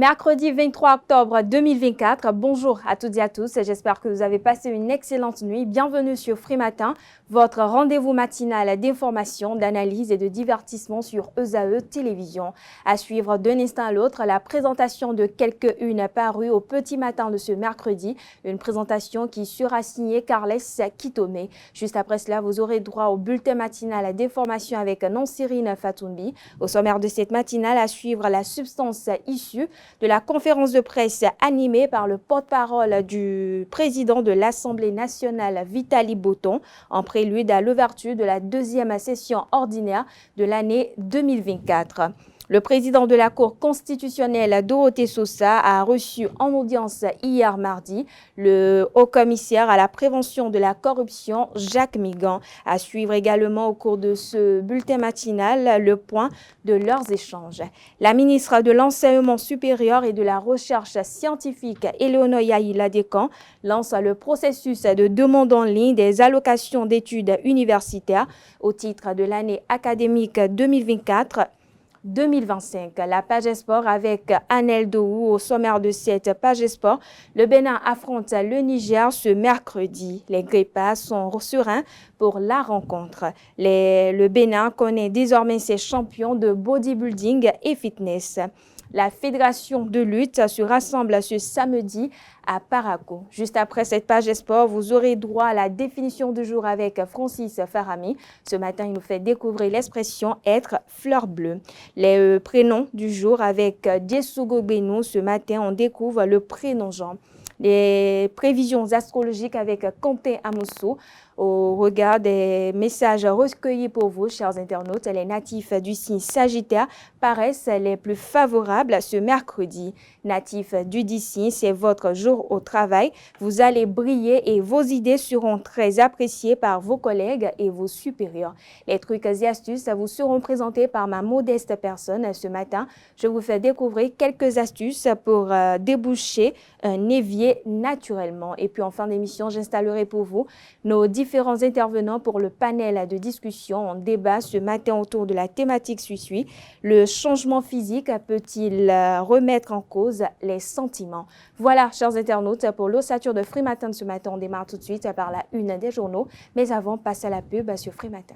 Mercredi 23 octobre 2024, bonjour à toutes et à tous, j'espère que vous avez passé une excellente nuit. Bienvenue sur Free Matin, votre rendez-vous matinal d'information, d'analyse et de divertissement sur ESAE Télévision. À suivre d'un instant à l'autre, la présentation de quelques-unes parues au petit matin de ce mercredi, une présentation qui sera signée Carles Kitome. Juste après cela, vous aurez droit au bulletin matinal d'information avec Nansirine Fatoumbi. Au sommaire de cette matinale, à suivre la substance issue de la conférence de presse animée par le porte-parole du président de l'Assemblée nationale, Vitali Botton, en prélude à l'ouverture de la deuxième session ordinaire de l'année 2024. Le président de la Cour constitutionnelle, Dorothée Sosa, a reçu en audience hier mardi le haut-commissaire à la prévention de la corruption, Jacques Migan. À suivre également au cours de ce bulletin matinal le point de leurs échanges. La ministre de l'Enseignement supérieur et de la Recherche scientifique, Éléonore Yaïla-Descamps, lance le processus de demande en ligne des allocations d'études universitaires au titre de l'année académique 2024. 2025. La page sport avec Anel Dohou au sommaire de cette page sport. Le Bénin affronte le Niger ce mercredi. Les Guépas sont sereins pour la rencontre. Le Bénin connaît désormais ses champions de bodybuilding et fitness. La fédération de lutte se rassemble ce samedi à Parakou. Juste après cette page sport, vous aurez droit à la définition du jour avec Francis Farami. Ce matin, il nous fait découvrir l'expression être fleur bleue. Les prénoms du jour avec Djesugo Benou. Ce matin, on découvre le prénom Jean. Les prévisions astrologiques avec Quentin Amoussou. Au regard des messages recueillis pour vous, chers internautes, les natifs du signe Sagittaire paraissent les plus favorables ce mercredi. Natifs du signe, c'est votre jour au travail. Vous allez briller et vos idées seront très appréciées par vos collègues et vos supérieurs. Les trucs et astuces vous seront présentés par ma modeste personne. Ce matin, je vous fais découvrir quelques astuces pour déboucher un évier naturellement. Et puis en fin d'émission, j'installerai pour vous nos différents intervenants pour le panel de discussion. On débat ce matin autour de la thématique suit. Le changement physique peut-il remettre en cause les sentiments? Voilà, chers internautes, pour l'ossature de Free Matin de ce matin, on démarre tout de suite par la une des journaux. Mais avant, passe à la pub sur Free Matin.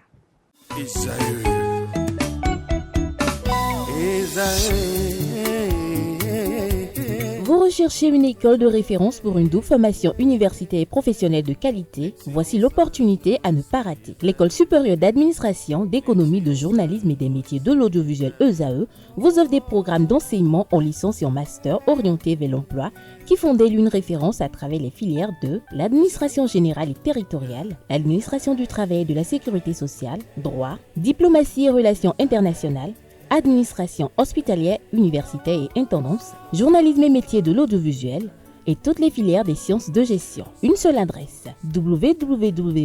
Vous recherchez une école de référence pour une double formation universitaire et professionnelle de qualité? Voici l'opportunité à ne pas rater. L'École supérieure d'administration, d'économie, de journalisme et des métiers de l'audiovisuel ESAE vous offre des programmes d'enseignement en licence et en master orientés vers l'emploi qui font d'elle une référence à travers les filières de l'administration générale et territoriale, l'administration du travail et de la sécurité sociale, droit, diplomatie et relations internationales, administration hospitalière, universitaire et intendance, journalisme et métiers de l'audiovisuel et toutes les filières des sciences de gestion. Une seule adresse, www.esae.bj.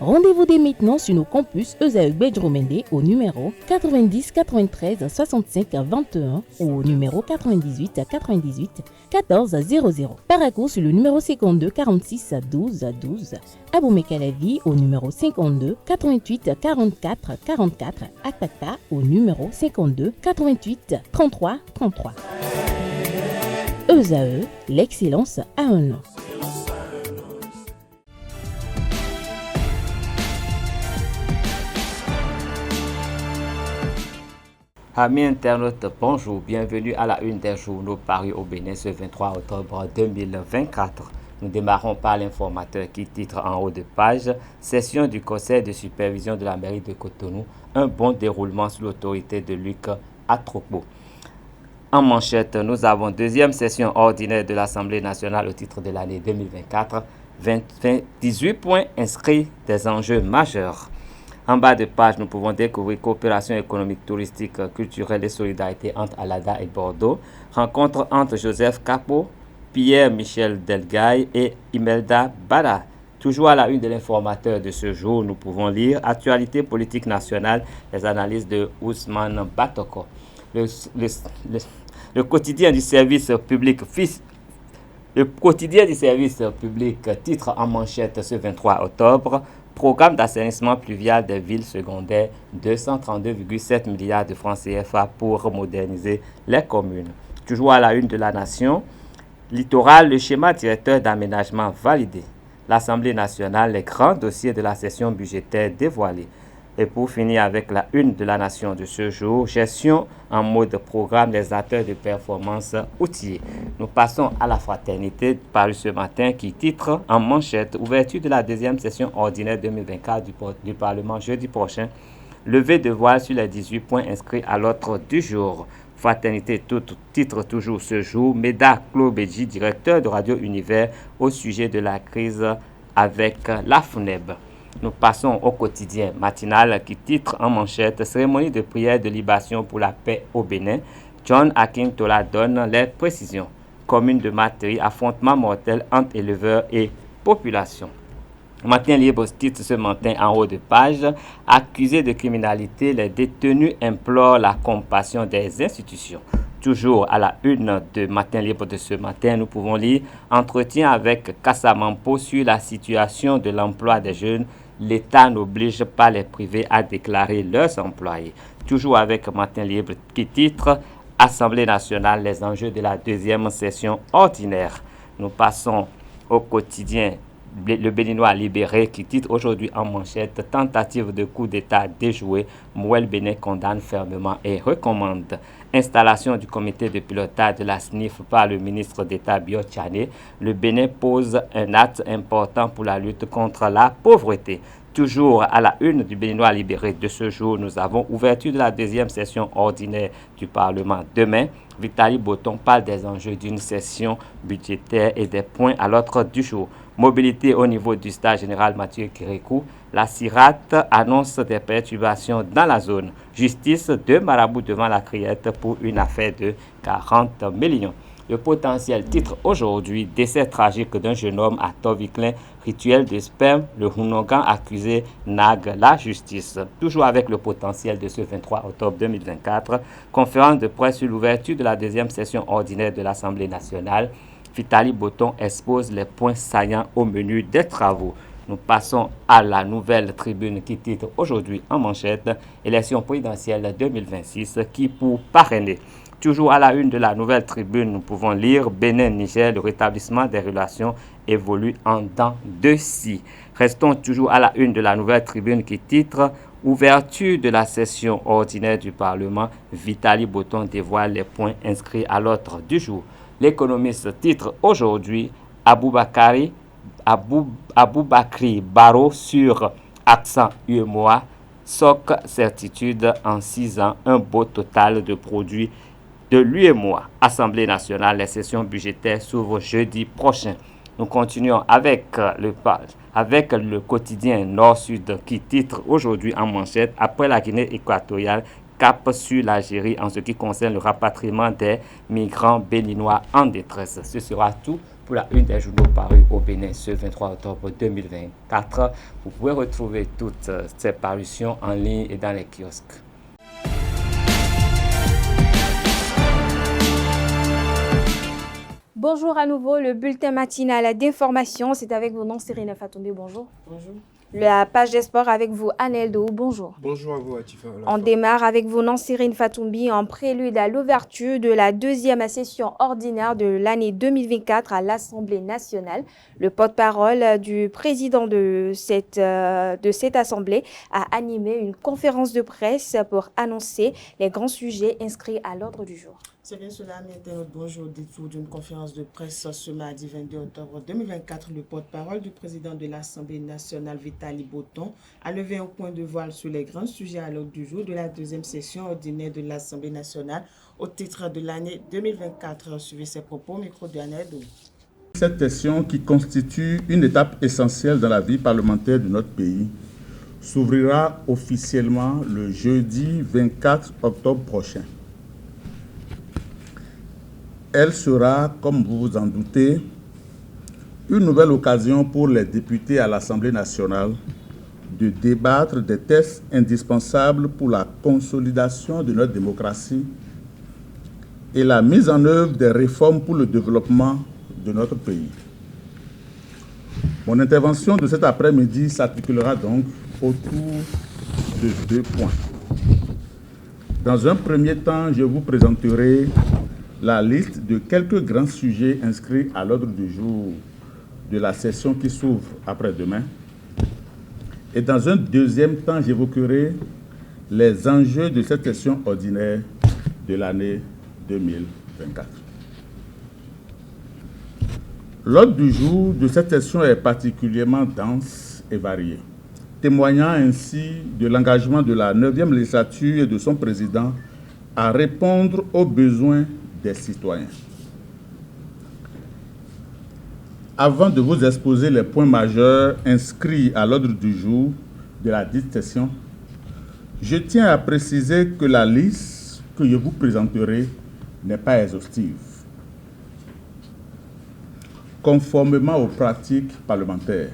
Rendez-vous dès maintenant sur nos campus ESAE Bedjromende au numéro 90 93 65 21 ou au numéro 98 98 14 00. Parakou sur le numéro 52 46 12 12. Aboumé-Calavi au numéro 52 88 44 44. Akpata au numéro 52 88 33 33. ESAE, l'excellence a un nom. Amis internautes, bonjour, bienvenue à la une des journaux parus au Bénin ce 23 octobre 2024. Nous démarrons par l'informateur qui titre en haut de page « Session du Conseil de supervision de la mairie de Cotonou, un bon déroulement sous l'autorité de Luc Atropo ». En manchette, nous avons deuxième session ordinaire de l'Assemblée nationale au titre de l'année 2024. 18 points inscrits, des enjeux majeurs. En bas de page, nous pouvons découvrir coopération économique, touristique, culturelle et solidarité entre Alada et Bordeaux. Rencontre entre Joseph Capo, Pierre-Michel Delgaï et Imelda Bada. Toujours à la une de l'informateur de ce jour, nous pouvons lire Actualité politique nationale, les analyses de Ousmane Batoko. Le quotidien du service public Le quotidien du service public titre en manchette ce 23 octobre, programme d'assainissement pluvial des villes secondaires, 232,7 milliards de francs CFA pour moderniser les communes. Toujours à la une de la Nation, littoral, le schéma directeur d'aménagement validé. L'Assemblée nationale, les grands dossiers de la session budgétaire dévoilés. Et pour finir avec la une de la Nation de ce jour, gestion en mode programme des acteurs de performance outillés. Nous passons à la fraternité paru ce matin qui titre en manchette ouverture de la deuxième session ordinaire 2024 du Parlement jeudi prochain. Levée de voile sur les 18 points inscrits à l'ordre du jour. Fraternité, tout titre toujours ce jour. Méda Klobedji, directeur de Radio Univers, au sujet de la crise avec la FNEB. Nous passons au quotidien matinal qui titre en manchette cérémonie de prière de libation pour la paix au Bénin. John Akintola donne les précisions. Commune de Materi, affrontement mortel entre éleveurs et population. Matin libre titre ce matin en haut de page. Accusés de criminalité, les détenus implorent la compassion des institutions. Toujours à la une de Matin libre de ce matin, nous pouvons lire entretien avec Kassamampo sur la situation de l'emploi des jeunes. L'État n'oblige pas les privés à déclarer leurs employés. Toujours avec Matin libre qui titre Assemblée nationale, les enjeux de la deuxième session ordinaire. Nous passons au quotidien Le Béninois libéré qui titre aujourd'hui en manchette tentative de coup d'État déjouée. Mouel Bénin condamne fermement et recommande installation du comité de pilotage de la SNIF par le ministre d'État Bio Tchané. Le Bénin pose un acte important pour la lutte contre la pauvreté. Toujours à la une du Béninois libéré de ce jour, nous avons ouverture de la deuxième session ordinaire du Parlement demain. Vitali Botton parle des enjeux d'une session budgétaire et des points à l'ordre du jour. Mobilité au niveau du stade général Mathieu Kérékou. La CIRAT annonce des perturbations dans la zone. Justice, 2 marabouts devant la criette pour une affaire de 40 millions. Le potentiel titre aujourd'hui, décès tragique d'un jeune homme à Toviklen, rituel de sperme, le Hunogan accusé nague la justice. Toujours avec le potentiel de ce 23 octobre 2024, conférence de presse sur l'ouverture de la deuxième session ordinaire de l'Assemblée nationale. Vitali Botton expose les points saillants au menu des travaux. Nous passons à la nouvelle tribune qui titre aujourd'hui en manchette élection présidentielle 2026 qui pour parrainer. Toujours à la une de la nouvelle tribune, nous pouvons lire Bénin-Niger, le rétablissement des relations évolue en dents de scie. Restons toujours à la une de la nouvelle tribune qui titre ouverture de la session ordinaire du Parlement. Vitali Botton dévoile les points inscrits à l'ordre du jour. L'économiste titre aujourd'hui Aboubakri Baro sur accent UEMOA, SOC certitude en 6 ans, un beau total de produits de l'UEMOA. Assemblée nationale, les sessions budgétaires s'ouvrent jeudi prochain. Nous continuons avec le quotidien Nord-Sud qui titre aujourd'hui en manchette après la Guinée équatoriale, cap sur l'Algérie en ce qui concerne le rapatriement des migrants béninois en détresse. Ce sera tout pour la une des journaux parus au Bénin ce 23 octobre 2024. Vous pouvez retrouver toutes ces parutions en ligne et dans les kiosques. Bonjour à nouveau, le bulletin matinal d'information, c'est avec vous, non, Cyrine Fatoumbi, bonjour. Bonjour. La page des sports avec vous, Anel Do, bonjour. Bonjour à vous, Atifa. On démarre avec vous, Nancirine Fatoumbi, en prélude à l'ouverture de la deuxième session ordinaire de l'année 2024 à l'Assemblée nationale. Le porte-parole du président de cette assemblée a animé une conférence de presse pour annoncer les grands sujets inscrits à l'ordre du jour. C'est bien cela, mes internautes. Bonjour, au détour d'une conférence de presse ce mardi 22 octobre 2024. Le porte-parole du président de l'Assemblée nationale, Vitali Botton, a levé un point de voile sur les grands sujets à l'ordre du jour de la deuxième session ordinaire de l'Assemblée nationale au titre de l'année 2024. Suivez ses propos au micro de Aneldo. Cette session, qui constitue une étape essentielle dans la vie parlementaire de notre pays, s'ouvrira officiellement le jeudi 24 octobre prochain. Elle sera, comme vous vous en doutez, une nouvelle occasion pour les députés à l'Assemblée nationale de débattre des textes indispensables pour la consolidation de notre démocratie et la mise en œuvre des réformes pour le développement de notre pays. Mon intervention de cet après-midi s'articulera donc autour de 2 points. Dans un premier temps, je vous présenterai la liste de quelques grands sujets inscrits à l'ordre du jour de la session qui s'ouvre après-demain. Et dans un deuxième temps, j'évoquerai les enjeux de cette session ordinaire de l'année 2024. L'ordre du jour de cette session est particulièrement dense et varié, témoignant ainsi de l'engagement de la 9e législature et de son président à répondre aux besoins des citoyens. Avant de vous exposer les points majeurs inscrits à l'ordre du jour de la dite session, je tiens à préciser que la liste que je vous présenterai n'est pas exhaustive. Conformément aux pratiques parlementaires,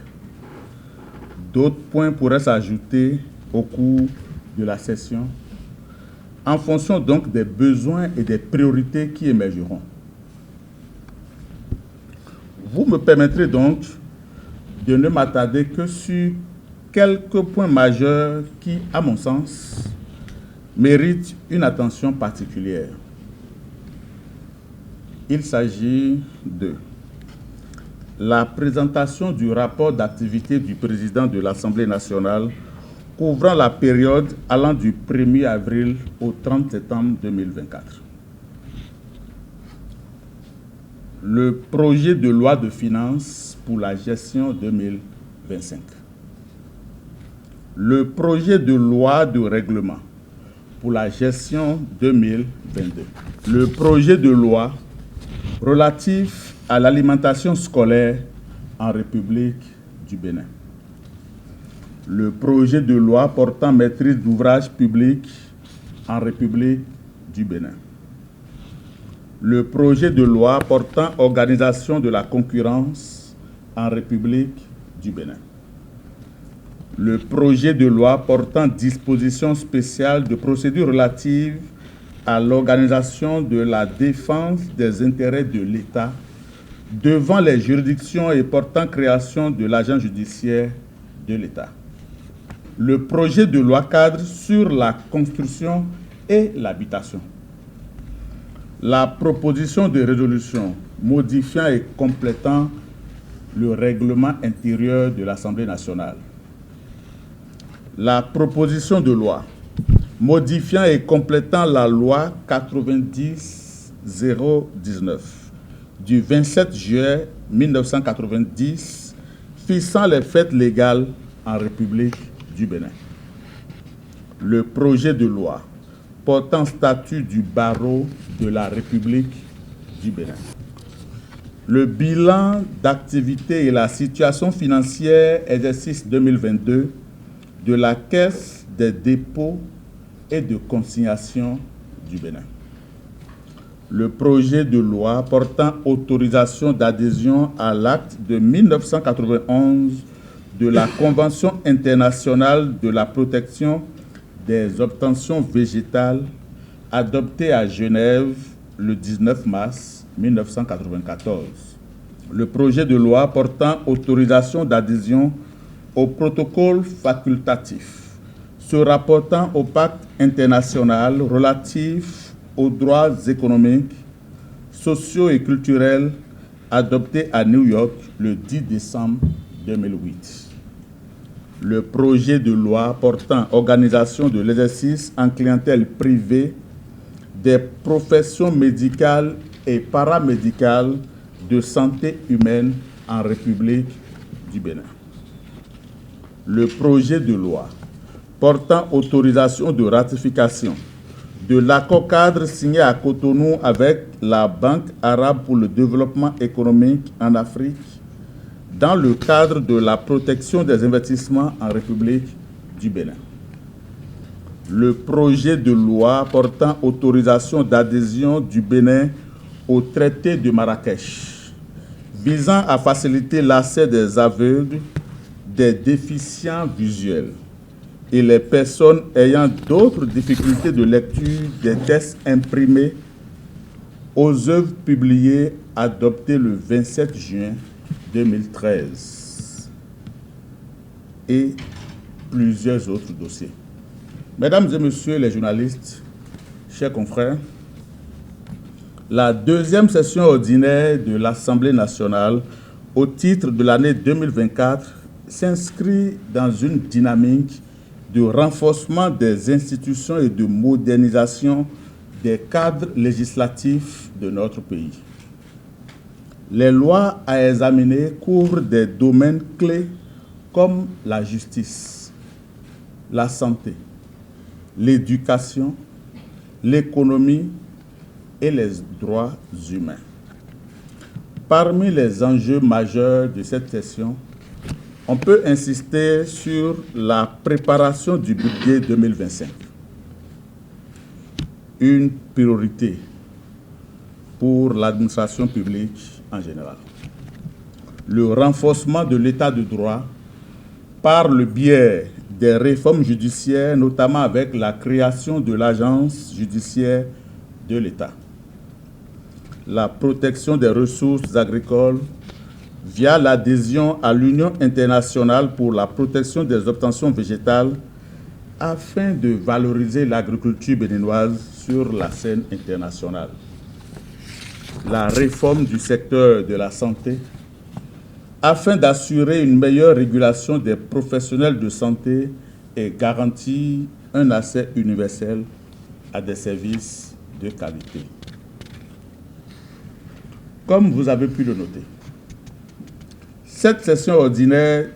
d'autres points pourraient s'ajouter au cours de la session, en fonction donc des besoins et des priorités qui émergeront. Vous me permettrez donc de ne m'attarder que sur quelques points majeurs qui, à mon sens, méritent une attention particulière. Il s'agit de la présentation du rapport d'activité du président de l'Assemblée nationale couvrant la période allant du 1er avril au 30 septembre 2024. Le projet de loi de finances pour la gestion 2025. Le projet de loi de règlement pour la gestion 2022. Le projet de loi relatif à l'alimentation scolaire en République du Bénin. Le projet de loi portant maîtrise d'ouvrage public en République du Bénin. Le projet de loi portant organisation de la concurrence en République du Bénin. Le projet de loi portant dispositions spéciales de procédure relative à l'organisation de la défense des intérêts de l'État devant les juridictions et portant création de l'agent judiciaire de l'État. Le projet de loi cadre sur la construction et l'habitation. La proposition de résolution modifiant et complétant le règlement intérieur de l'Assemblée nationale. La proposition de loi modifiant et complétant la loi 90-019 du 27 juillet 1990 fixant les fêtes légales en République du Bénin. Le projet de loi portant statut du barreau de la République du Bénin. Le bilan d'activité et la situation financière exercice 2022 de la Caisse des dépôts et de consignation du Bénin. Le projet de loi portant autorisation d'adhésion à l'acte de 1991 de la Convention internationale de la protection des obtentions végétales adoptée à Genève le 19 mars 1994. Le projet de loi portant autorisation d'adhésion au protocole facultatif se rapportant au pacte international relatif aux droits économiques, sociaux et culturels adopté à New York le 10 décembre 2008. Le projet de loi portant organisation de l'exercice en clientèle privée des professions médicales et paramédicales de santé humaine en République du Bénin. Le projet de loi portant autorisation de ratification de l'accord cadre signé à Cotonou avec la Banque arabe pour le développement économique en Afrique dans le cadre de la protection des investissements en République du Bénin. Le projet de loi portant autorisation d'adhésion du Bénin au traité de Marrakech visant à faciliter l'accès des aveugles, des déficients visuels et les personnes ayant d'autres difficultés de lecture des textes imprimés aux œuvres publiées adopté le 27 juin 2013 et plusieurs autres dossiers. Mesdames et messieurs les journalistes, chers confrères, la deuxième session ordinaire de l'Assemblée nationale au titre de l'année 2024 s'inscrit dans une dynamique de renforcement des institutions et de modernisation des cadres législatifs de notre pays. Les lois à examiner couvrent des domaines clés comme la justice, la santé, l'éducation, l'économie et les droits humains. Parmi les enjeux majeurs de cette session, on peut insister sur la préparation du budget 2025, une priorité pour l'administration publique en général. Le renforcement de l'état de droit par le biais des réformes judiciaires, notamment avec la création de l'Agence judiciaire de l'État. La protection des ressources agricoles via l'adhésion à l'Union internationale pour la protection des obtentions végétales afin de valoriser l'agriculture béninoise sur la scène internationale. La réforme du secteur de la santé afin d'assurer une meilleure régulation des professionnels de santé et garantir un accès universel à des services de qualité. Comme vous avez pu le noter, cette session ordinaire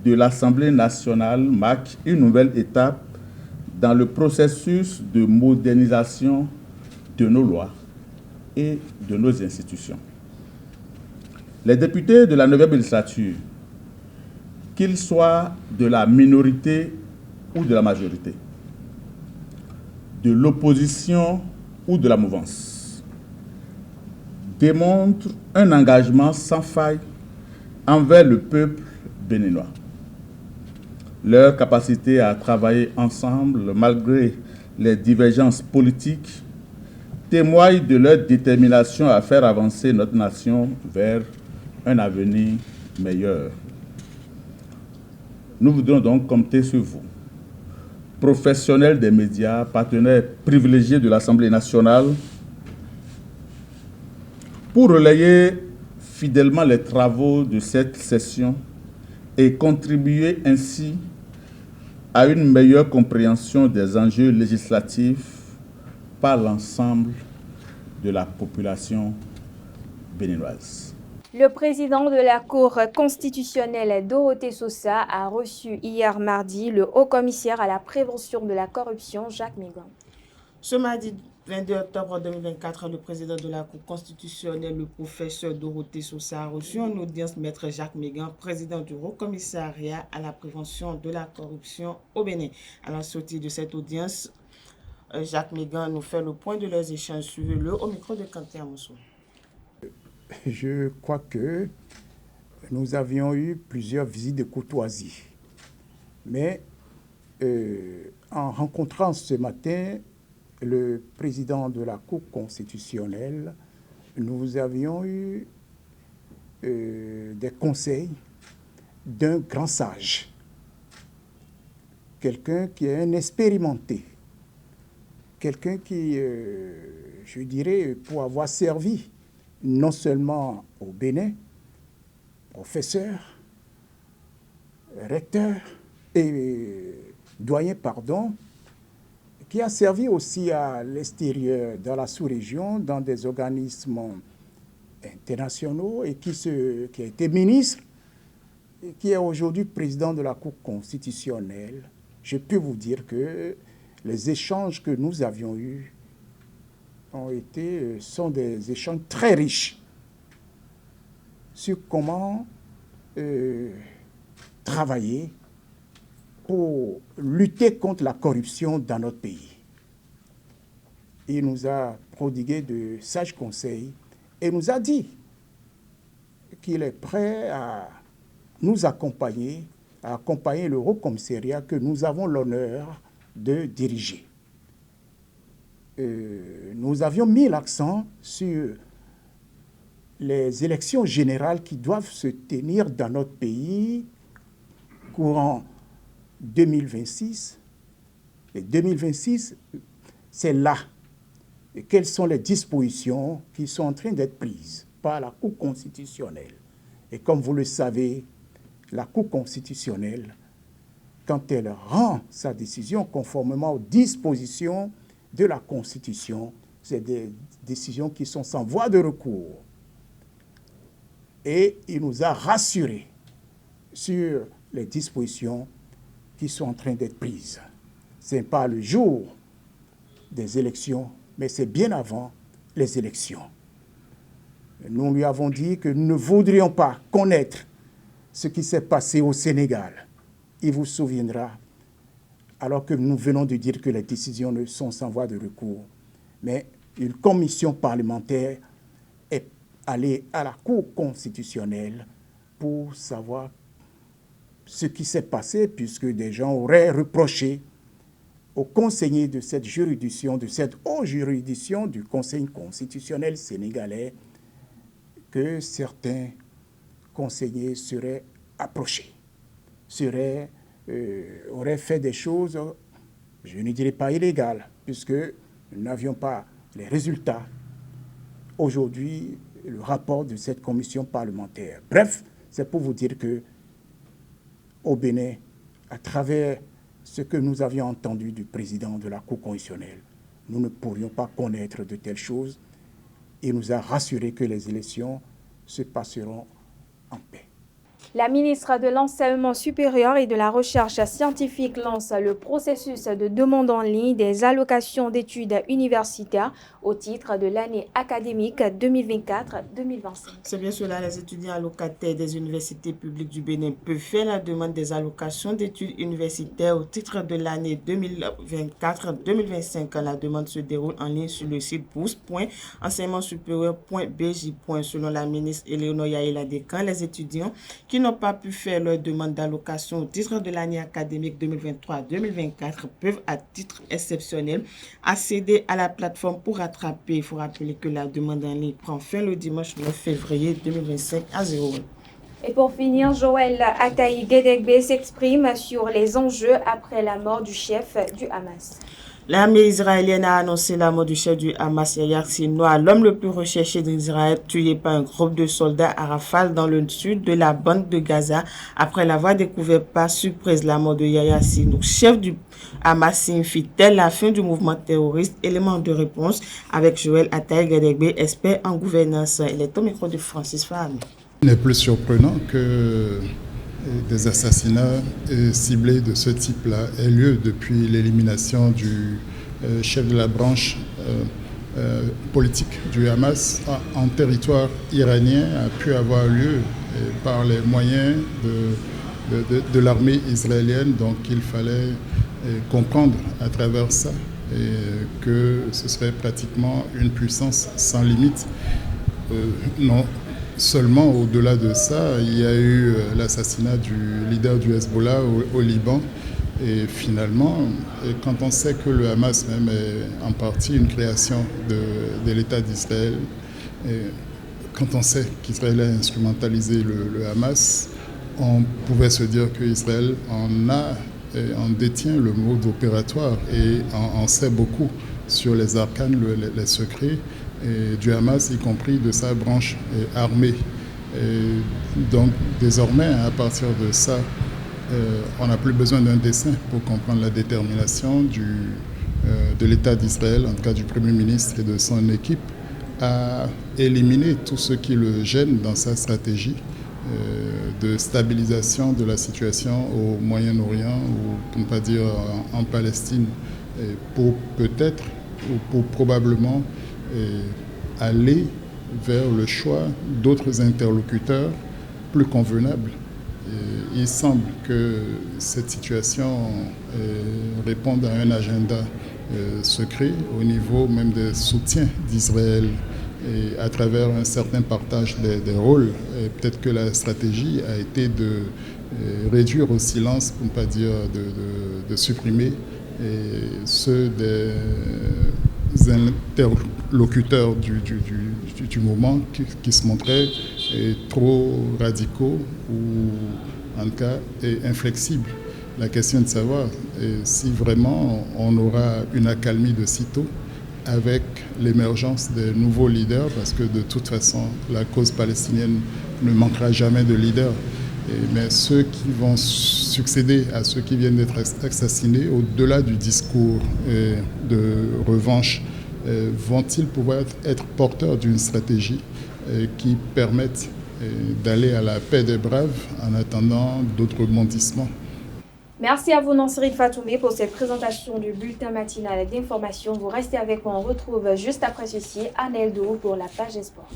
de l'Assemblée nationale marque une nouvelle étape dans le processus de modernisation de nos lois et de nos institutions. Les députés de la 9e législature, qu'ils soient de la minorité ou de la majorité, de l'opposition ou de la mouvance, démontrent un engagement sans faille envers le peuple béninois. Leur capacité à travailler ensemble malgré les divergences politiques témoigne de leur détermination à faire avancer notre nation vers un avenir meilleur. Nous voudrions donc compter sur vous, professionnels des médias, partenaires privilégiés de l'Assemblée nationale, pour relayer fidèlement les travaux de cette session et contribuer ainsi à une meilleure compréhension des enjeux législatifs par l'ensemble de la population béninoise. Le président de la Cour constitutionnelle, Dorothée Sosa, a reçu hier mardi le haut-commissaire à la prévention de la corruption, Jacques Mégan. Ce mardi 22 octobre 2024, le président de la Cour constitutionnelle, le professeur Dorothée Sosa, a reçu en audience Maître Jacques Mégan, président du Haut-Commissariat à la prévention de la corruption au Bénin. À la sortie de cette audience, Jacques Mégan nous fait le point de leurs échanges. Suivez-le au micro de Kanté Amoussou. Je crois que nous avions eu plusieurs visites de courtoisie. Mais en rencontrant ce matin le président de la Cour constitutionnelle, nous avions eu des conseils d'un grand sage, quelqu'un qui est un expérimenté, quelqu'un qui, je dirais, pour avoir servi non seulement au Bénin, professeur, recteur et doyen, qui a servi aussi à l'extérieur, dans la sous-région, dans des organismes internationaux et qui a été ministre et qui est aujourd'hui président de la Cour constitutionnelle. Je peux vous dire que les échanges que nous avions eus sont des échanges très riches sur comment travailler pour lutter contre la corruption dans notre pays. Il nous a prodigué de sages conseils et nous a dit qu'il est prêt à nous accompagner, à accompagner le Haut-Commissariat que nous avons l'honneur de diriger. Nous avions mis l'accent sur les élections générales qui doivent se tenir dans notre pays courant 2026. Et 2026, c'est là. Et quelles sont les dispositions qui sont en train d'être prises par la Cour constitutionnelle. Et comme vous le savez, la Cour constitutionnelle, quand elle rend sa décision conformément aux dispositions de la Constitution, c'est des décisions qui sont sans voie de recours. Et il nous a rassurés sur les dispositions qui sont en train d'être prises. Ce n'est pas le jour des élections, mais c'est bien avant les élections. Nous lui avons dit que nous ne voudrions pas connaître ce qui s'est passé au Sénégal. Il vous souviendra, alors que nous venons de dire que les décisions ne sont sans voie de recours, mais une commission parlementaire est allée à la Cour constitutionnelle pour savoir ce qui s'est passé, puisque des gens auraient reproché aux conseillers de cette juridiction, de cette haute juridiction du Conseil constitutionnel sénégalais, que certains conseillers seraient approchés, auraient fait des choses, je ne dirais pas illégales, puisque nous n'avions pas les résultats. Aujourd'hui, le rapport de cette commission parlementaire. Bref, c'est pour vous dire que au Bénin, à travers ce que nous avions entendu du président de la Cour constitutionnelle, nous ne pourrions pas connaître de telles choses. Il nous a rassuré que les élections se passeront en paix. La ministre de l'Enseignement supérieur et de la Recherche scientifique lance le processus de demande en ligne des allocations d'études universitaires au titre de l'année académique 2024-2025. C'est bien cela, les étudiants allocataires des universités publiques du Bénin peuvent faire la demande des allocations d'études universitaires au titre de l'année 2024-2025. La demande se déroule en ligne sur le site bourse.enseignementsupérieur.bj. Selon la ministre Éléonore Yaëla Descamps, les étudiants qui n'ont pas pu faire leur demande d'allocation au titre de l'année académique 2023-2024 peuvent, à titre exceptionnel, accéder à la plateforme pour rattraper. Il faut rappeler que la demande en ligne prend fin le dimanche 9 février 2025 à 0h. Et pour finir, Joël Ataï Guédégbé s'exprime sur les enjeux après la mort du chef du Hamas. L'armée israélienne a annoncé la mort du chef du Hamas, Yahya Sinwar, l'homme le plus recherché d'Israël, tué par un groupe de soldats à Rafah dans le sud de la bande de Gaza, après l'avoir découvert par surprise. La mort de Yahya Sinwar, chef du Hamas, signifie-t-elle la fin du mouvement terroriste? Élément de réponse avec Joël Ataï Guédégbé, expert en gouvernance. Il est au micro de Francis Fahmy. Il n'est plus surprenant que des assassinats ciblés de ce type-là aient lieu depuis l'élimination du chef de la branche politique du Hamas en territoire iranien a pu avoir lieu par les moyens de l'armée israélienne. Donc il fallait comprendre à travers ça que ce serait pratiquement une puissance sans limite. Non seulement au-delà de ça, il y a eu l'assassinat du leader du Hezbollah au Liban. Et finalement, quand on sait que le Hamas même est en partie une création de l'État d'Israël, quand on sait qu'Israël a instrumentalisé le Hamas, on pouvait se dire qu'Israël en détient le mode opératoire et en sait beaucoup sur les arcanes, les secrets du Hamas, y compris de sa branche armée. Et donc désormais, à partir de ça, on n'a plus besoin d'un dessin pour comprendre la détermination de l'État d'Israël, en tout cas du Premier ministre et de son équipe, à éliminer tout ce qui le gêne dans sa stratégie de stabilisation de la situation au Moyen-Orient, ou pour ne pas dire en Palestine, pour peut-être ou pour probablement aller vers le choix d'autres interlocuteurs plus convenables. Il semble que cette situation réponde à un agenda secret au niveau même des soutiens d'Israël et à travers un certain partage des rôles. Peut-être que la stratégie a été de réduire au silence, pour ne pas dire de supprimer ceux des interlocuteurs du moment qui se montraient trop radicaux ou en tout cas inflexibles. La question est de savoir si vraiment on aura une accalmie de sitôt avec l'émergence des nouveaux leaders, parce que de toute façon, la cause palestinienne ne manquera jamais de leaders. Mais ceux qui vont succéder à ceux qui viennent d'être assassinés, au-delà du discours de revanche, vont-ils pouvoir être porteurs d'une stratégie qui permette d'aller à la paix des braves en attendant d'autres rebondissements? Merci à vous, Nansiri Fatoumé, pour cette présentation du bulletin matinal d'information. Vous restez avec moi. On retrouve juste après ceci Anel Do pour la page Sport.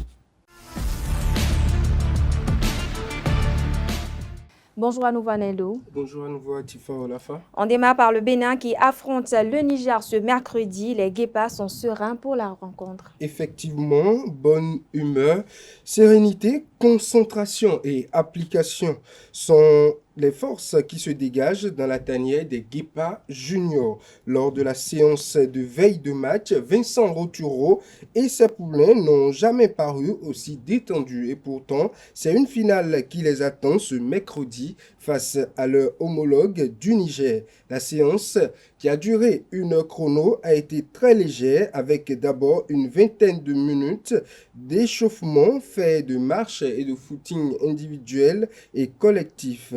Bonjour à nouveau, Aneldo. Bonjour à nouveau, Atifa Olafa. On démarre par le Bénin qui affronte le Niger ce mercredi. Les Guépards sont sereins pour la rencontre. Effectivement, bonne humeur, sérénité, concentration et application sont les forces qui se dégagent dans la tanière des Guépards juniors. Lors de la séance de veille de match, Vincent Roturo et ses poulains n'ont jamais paru aussi détendus. Et pourtant, c'est une finale qui les attend ce mercredi face à leur homologue du Niger. La séance, qui a duré 1 heure chrono, a été très légère avec d'abord une vingtaine de minutes d'échauffement fait de marche et de footing individuel et collectif.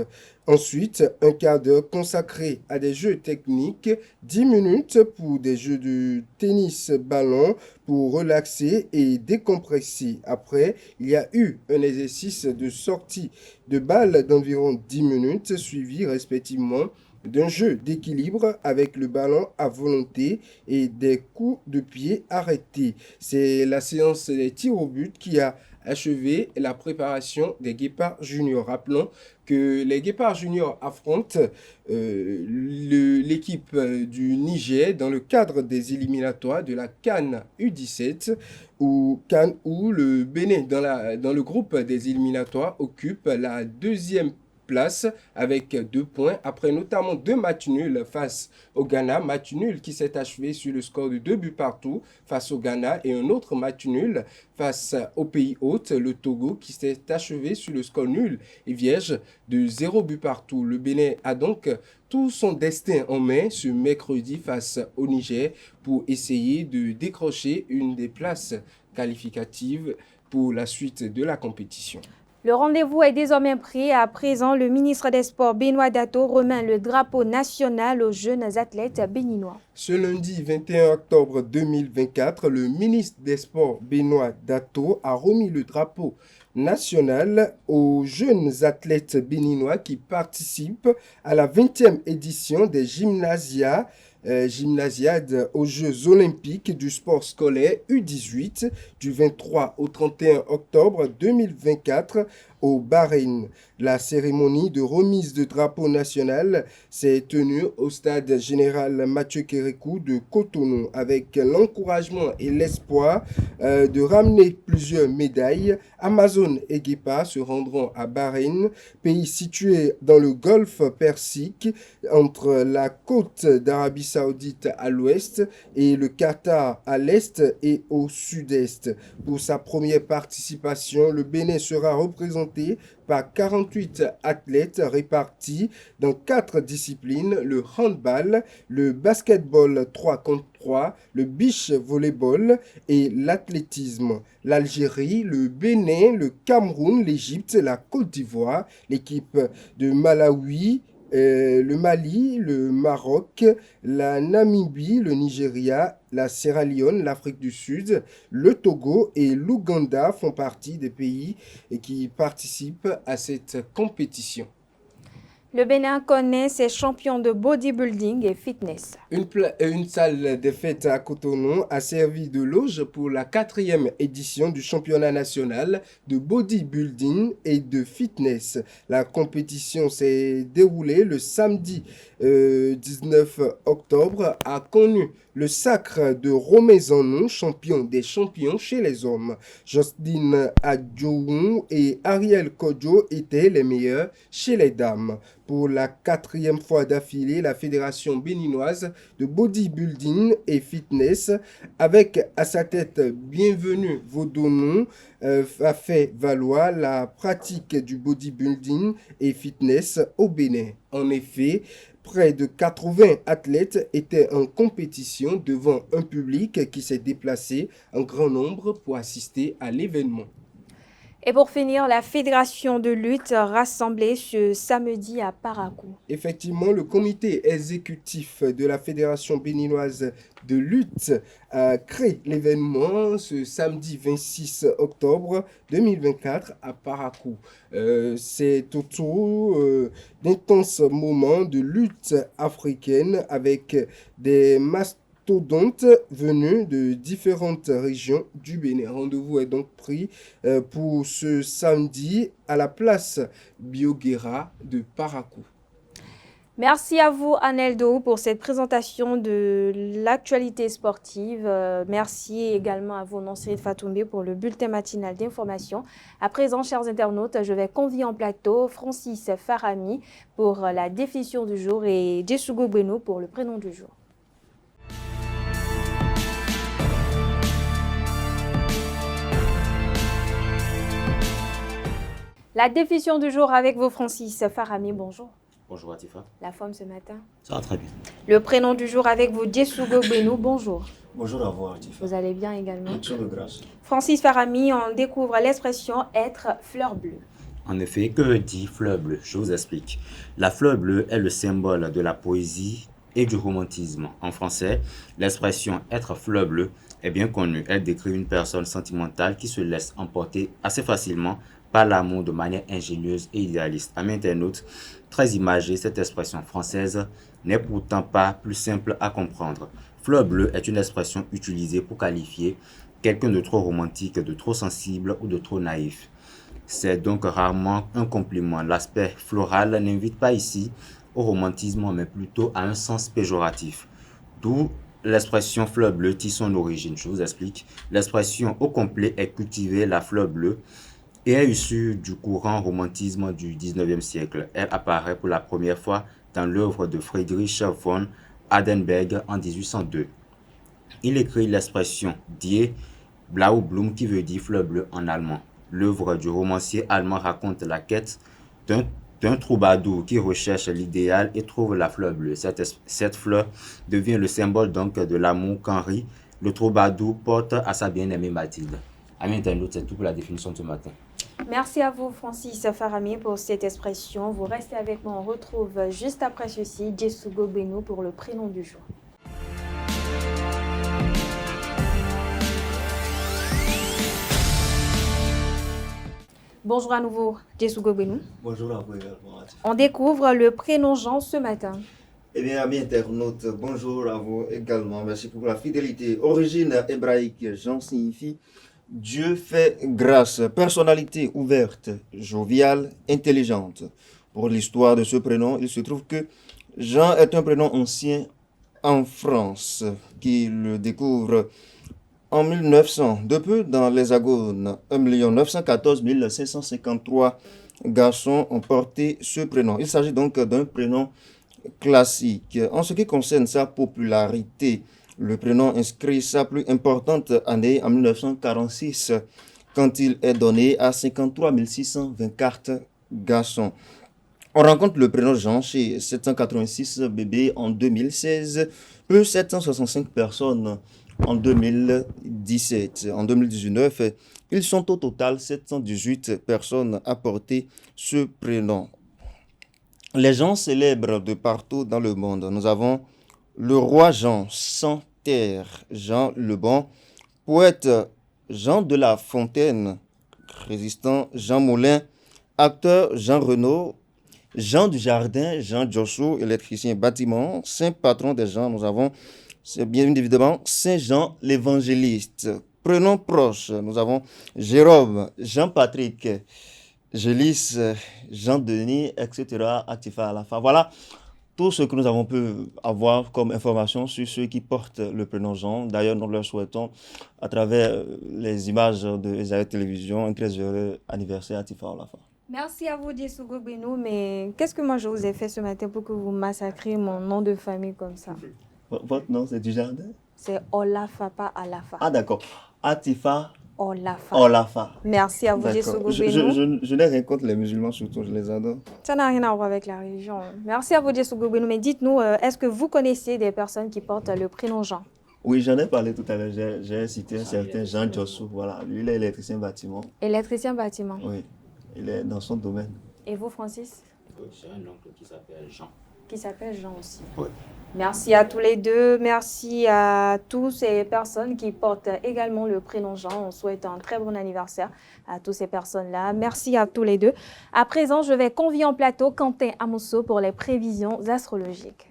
Ensuite, un quart d'heure consacré à des jeux techniques, 10 minutes pour des jeux de tennis-ballon pour relaxer et décompresser. Après, il y a eu un exercice de sortie de balle d'environ 10 minutes, suivi respectivement d'un jeu d'équilibre avec le ballon à volonté et des coups de pied arrêtés. C'est la séance des tirs au but qui a achevé la préparation des Guépards juniors. Rappelons que les Guépards juniors affrontent l'équipe du Niger dans le cadre des éliminatoires de la CAN U17 où le Bénin dans le groupe des éliminatoires occupe la deuxième place avec 2 points après notamment 2 matchs nuls face au Ghana, match nul qui s'est achevé sur le score de 2 buts partout face au Ghana et un autre match nul face au pays hôte, le Togo, qui s'est achevé sur le score nul et vierge de 0 buts partout. Le Bénin a donc tout son destin en main ce mercredi face au Niger pour essayer de décrocher une des places qualificatives pour la suite de la compétition. Le rendez-vous est désormais pris. À présent, le ministre des Sports, Benoît Dato, remet le drapeau national aux jeunes athlètes béninois. Ce lundi 21 octobre 2024, le ministre des Sports, Benoît Dato, a remis le drapeau national aux jeunes athlètes béninois qui participent à la 20e édition des gymnasiades aux Jeux olympiques du sport scolaire U18 du 23 au 31 octobre 2024 au Bahreïn. La cérémonie de remise de drapeau national s'est tenue au stade général Mathieu Kérékou de Cotonou avec l'encouragement et l'espoir de ramener plusieurs médailles. Amazon et Guépard se rendront à Bahreïn, pays situé dans le golfe Persique entre la côte d'Arabie Saoudite à l'ouest et le Qatar à l'est et au sud-est. Pour sa première participation, le Bénin sera représenté par 48 athlètes répartis dans 4 disciplines, le handball, le basketball 3 contre 3, le beach volleyball et l'athlétisme. L'Algérie, le Bénin, le Cameroun, l'Égypte, la Côte d'Ivoire, l'équipe de Malawi, le Mali, le Maroc, la Namibie, le Nigeria, la Sierra Leone, l'Afrique du Sud, le Togo et l'Ouganda font partie des pays qui participent à cette compétition. Le Bénin connaît ses champions de bodybuilding et fitness. Une salle des fêtes à Cotonou a servi de loge pour la 4e édition du championnat national de bodybuilding et de fitness. La compétition s'est déroulée le samedi 19 octobre, a connu le sacre de Romain-Zanon, champion des champions chez les hommes. Justine Adjoun et Ariel Kodjo étaient les meilleurs chez les dames. Pour la 4e fois d'affilée, la Fédération béninoise de bodybuilding et fitness, avec à sa tête Bienvenue Vodonou, a fait valoir la pratique du bodybuilding et fitness au Bénin. En effet, près de 80 athlètes étaient en compétition devant un public qui s'est déplacé en grand nombre pour assister à l'événement. Et pour finir, la Fédération de lutte rassemblée ce samedi à Parakou. Effectivement, le comité exécutif de la Fédération béninoise de lutte a créé l'événement ce samedi 26 octobre 2024 à Parakou. C'est autour d'intenses moments de lutte africaine avec des mastodontes venus de différentes régions du Bénin. Rendez-vous est donc pris pour ce samedi à la place Bioguera de Parakou. Merci à vous, Aneldo, pour cette présentation de l'actualité sportive. Merci également à vous, Nonsiri Fatoumbi, pour le bulletin matinal d'information. À présent, chers internautes, je vais convier en plateau Francis Farami pour la définition du jour et Djesugo Beno pour le prénom du jour. La définition du jour avec vous, Francis Farami. Bonjour. Bonjour Atifa. La forme ce matin? Ça va très bien. Le prénom du jour avec vous, Djesugo Beno. Bonjour. Bonjour à vous Atifa. Vous allez bien également? Action de grâce. Francis Farami, on découvre l'expression être fleur bleue. En effet, que dit fleur bleue? Je vous explique. La fleur bleue est le symbole de la poésie et du romantisme. En français, l'expression être fleur bleue est bien connue. Elle décrit une personne sentimentale qui se laisse emporter assez facilement par l'amour de manière ingénieuse et idéaliste. Amis internautes, très imagée, cette expression française n'est pourtant pas plus simple à comprendre. Fleur bleue est une expression utilisée pour qualifier quelqu'un de trop romantique, de trop sensible ou de trop naïf. C'est donc rarement un compliment. L'aspect floral n'invite pas ici au romantisme, mais plutôt à un sens péjoratif. D'où l'expression fleur bleue tire son origine. Je vous explique. L'expression au complet est cultiver la fleur bleue et est issue du courant romantisme du 19e siècle. Elle apparaît pour la première fois dans l'œuvre de Friedrich von Hardenberg en 1802. Il écrit l'expression Die Blaublum qui veut dire fleur bleue en allemand. L'œuvre du romancier allemand raconte la quête d'un troubadour qui recherche l'idéal et trouve la fleur bleue. Cette fleur devient le symbole donc de l'amour qu'Henri, le troubadour, porte à sa bien-aimée Mathilde. Amis internautes, c'est tout pour la définition de ce matin. Merci à vous, Francis Farami, pour cette expression. Vous restez avec moi. On retrouve juste après ceci Djesugo Beno pour le prénom du jour. Bonjour à nouveau, Djesugo Beno. Bonjour à vous également. On découvre le prénom Jean ce matin. Eh bien, amis internautes, bonjour à vous également. Merci pour la fidélité. Origine hébraïque, Jean signifie Dieu fait grâce, personnalité ouverte, joviale, intelligente. Pour l'histoire de ce prénom, il se trouve que Jean est un prénom ancien en France, qui le découvre en 1900. De peu, dans l'Hexagone, 1 914 553 garçons ont porté ce prénom. Il s'agit donc d'un prénom classique. En ce qui concerne sa popularité, le prénom inscrit sa plus importante année en 1946, quand il est donné à 53 624 garçons. On rencontre le prénom Jean chez 786 bébés en 2016, plus 765 personnes en 2017. En 2019, ils sont au total 718 personnes à porter ce prénom. Les gens célèbrent de partout dans le monde. Nous avons le roi Jean, sans terre, Jean le Bon, poète Jean de La Fontaine, résistant Jean Moulin, acteur Jean Renaud, Jean du Jardin, Jean Jossou, électricien bâtiment, saint patron des gens. Nous avons, c'est bien évidemment, Saint Jean l'évangéliste. Prénom proche, nous avons Jérôme, Jean-Patrick, Gélis, Jean-Denis, etc. Atifa à la fin. Voilà tout ce que nous avons pu avoir comme information sur ceux qui portent le prénom Jean. D'ailleurs, nous leur souhaitons, à travers les images de Esaïe Télévision, un très heureux anniversaire à Atifa à la fin. Merci à vous, Djessougou Benou, mais qu'est-ce que moi je vous ai fait ce matin pour que vous massacrez mon nom de famille comme ça? Votre nom, c'est du jardin? C'est Olafa, pas Alafa. Ah, d'accord. Atifa Olafa. Olafa. Merci à vous, D'accord. Djessougou Benou. Je n'ai rien contre les musulmans, surtout, je les adore. Ça n'a rien à voir avec la religion. Merci à vous, Djessougou Benou, mais dites-nous, est-ce que vous connaissez des personnes qui portent le prénom Jean? Oui, j'en ai parlé tout à l'heure. J'ai cité un certain Jean Jossou. Voilà, lui, il est électricien bâtiment. Électricien bâtiment. Oui, il est dans son domaine. Et vous, Francis? Oui, j'ai un oncle qui s'appelle Jean. Qui s'appelle Jean aussi. Oui. Merci à tous les deux. Merci à toutes ces personnes qui portent également le prénom Jean. On souhaite un très bon anniversaire à toutes ces personnes-là. Merci à tous les deux. À présent, je vais convier en plateau Quentin Amosso pour les prévisions astrologiques.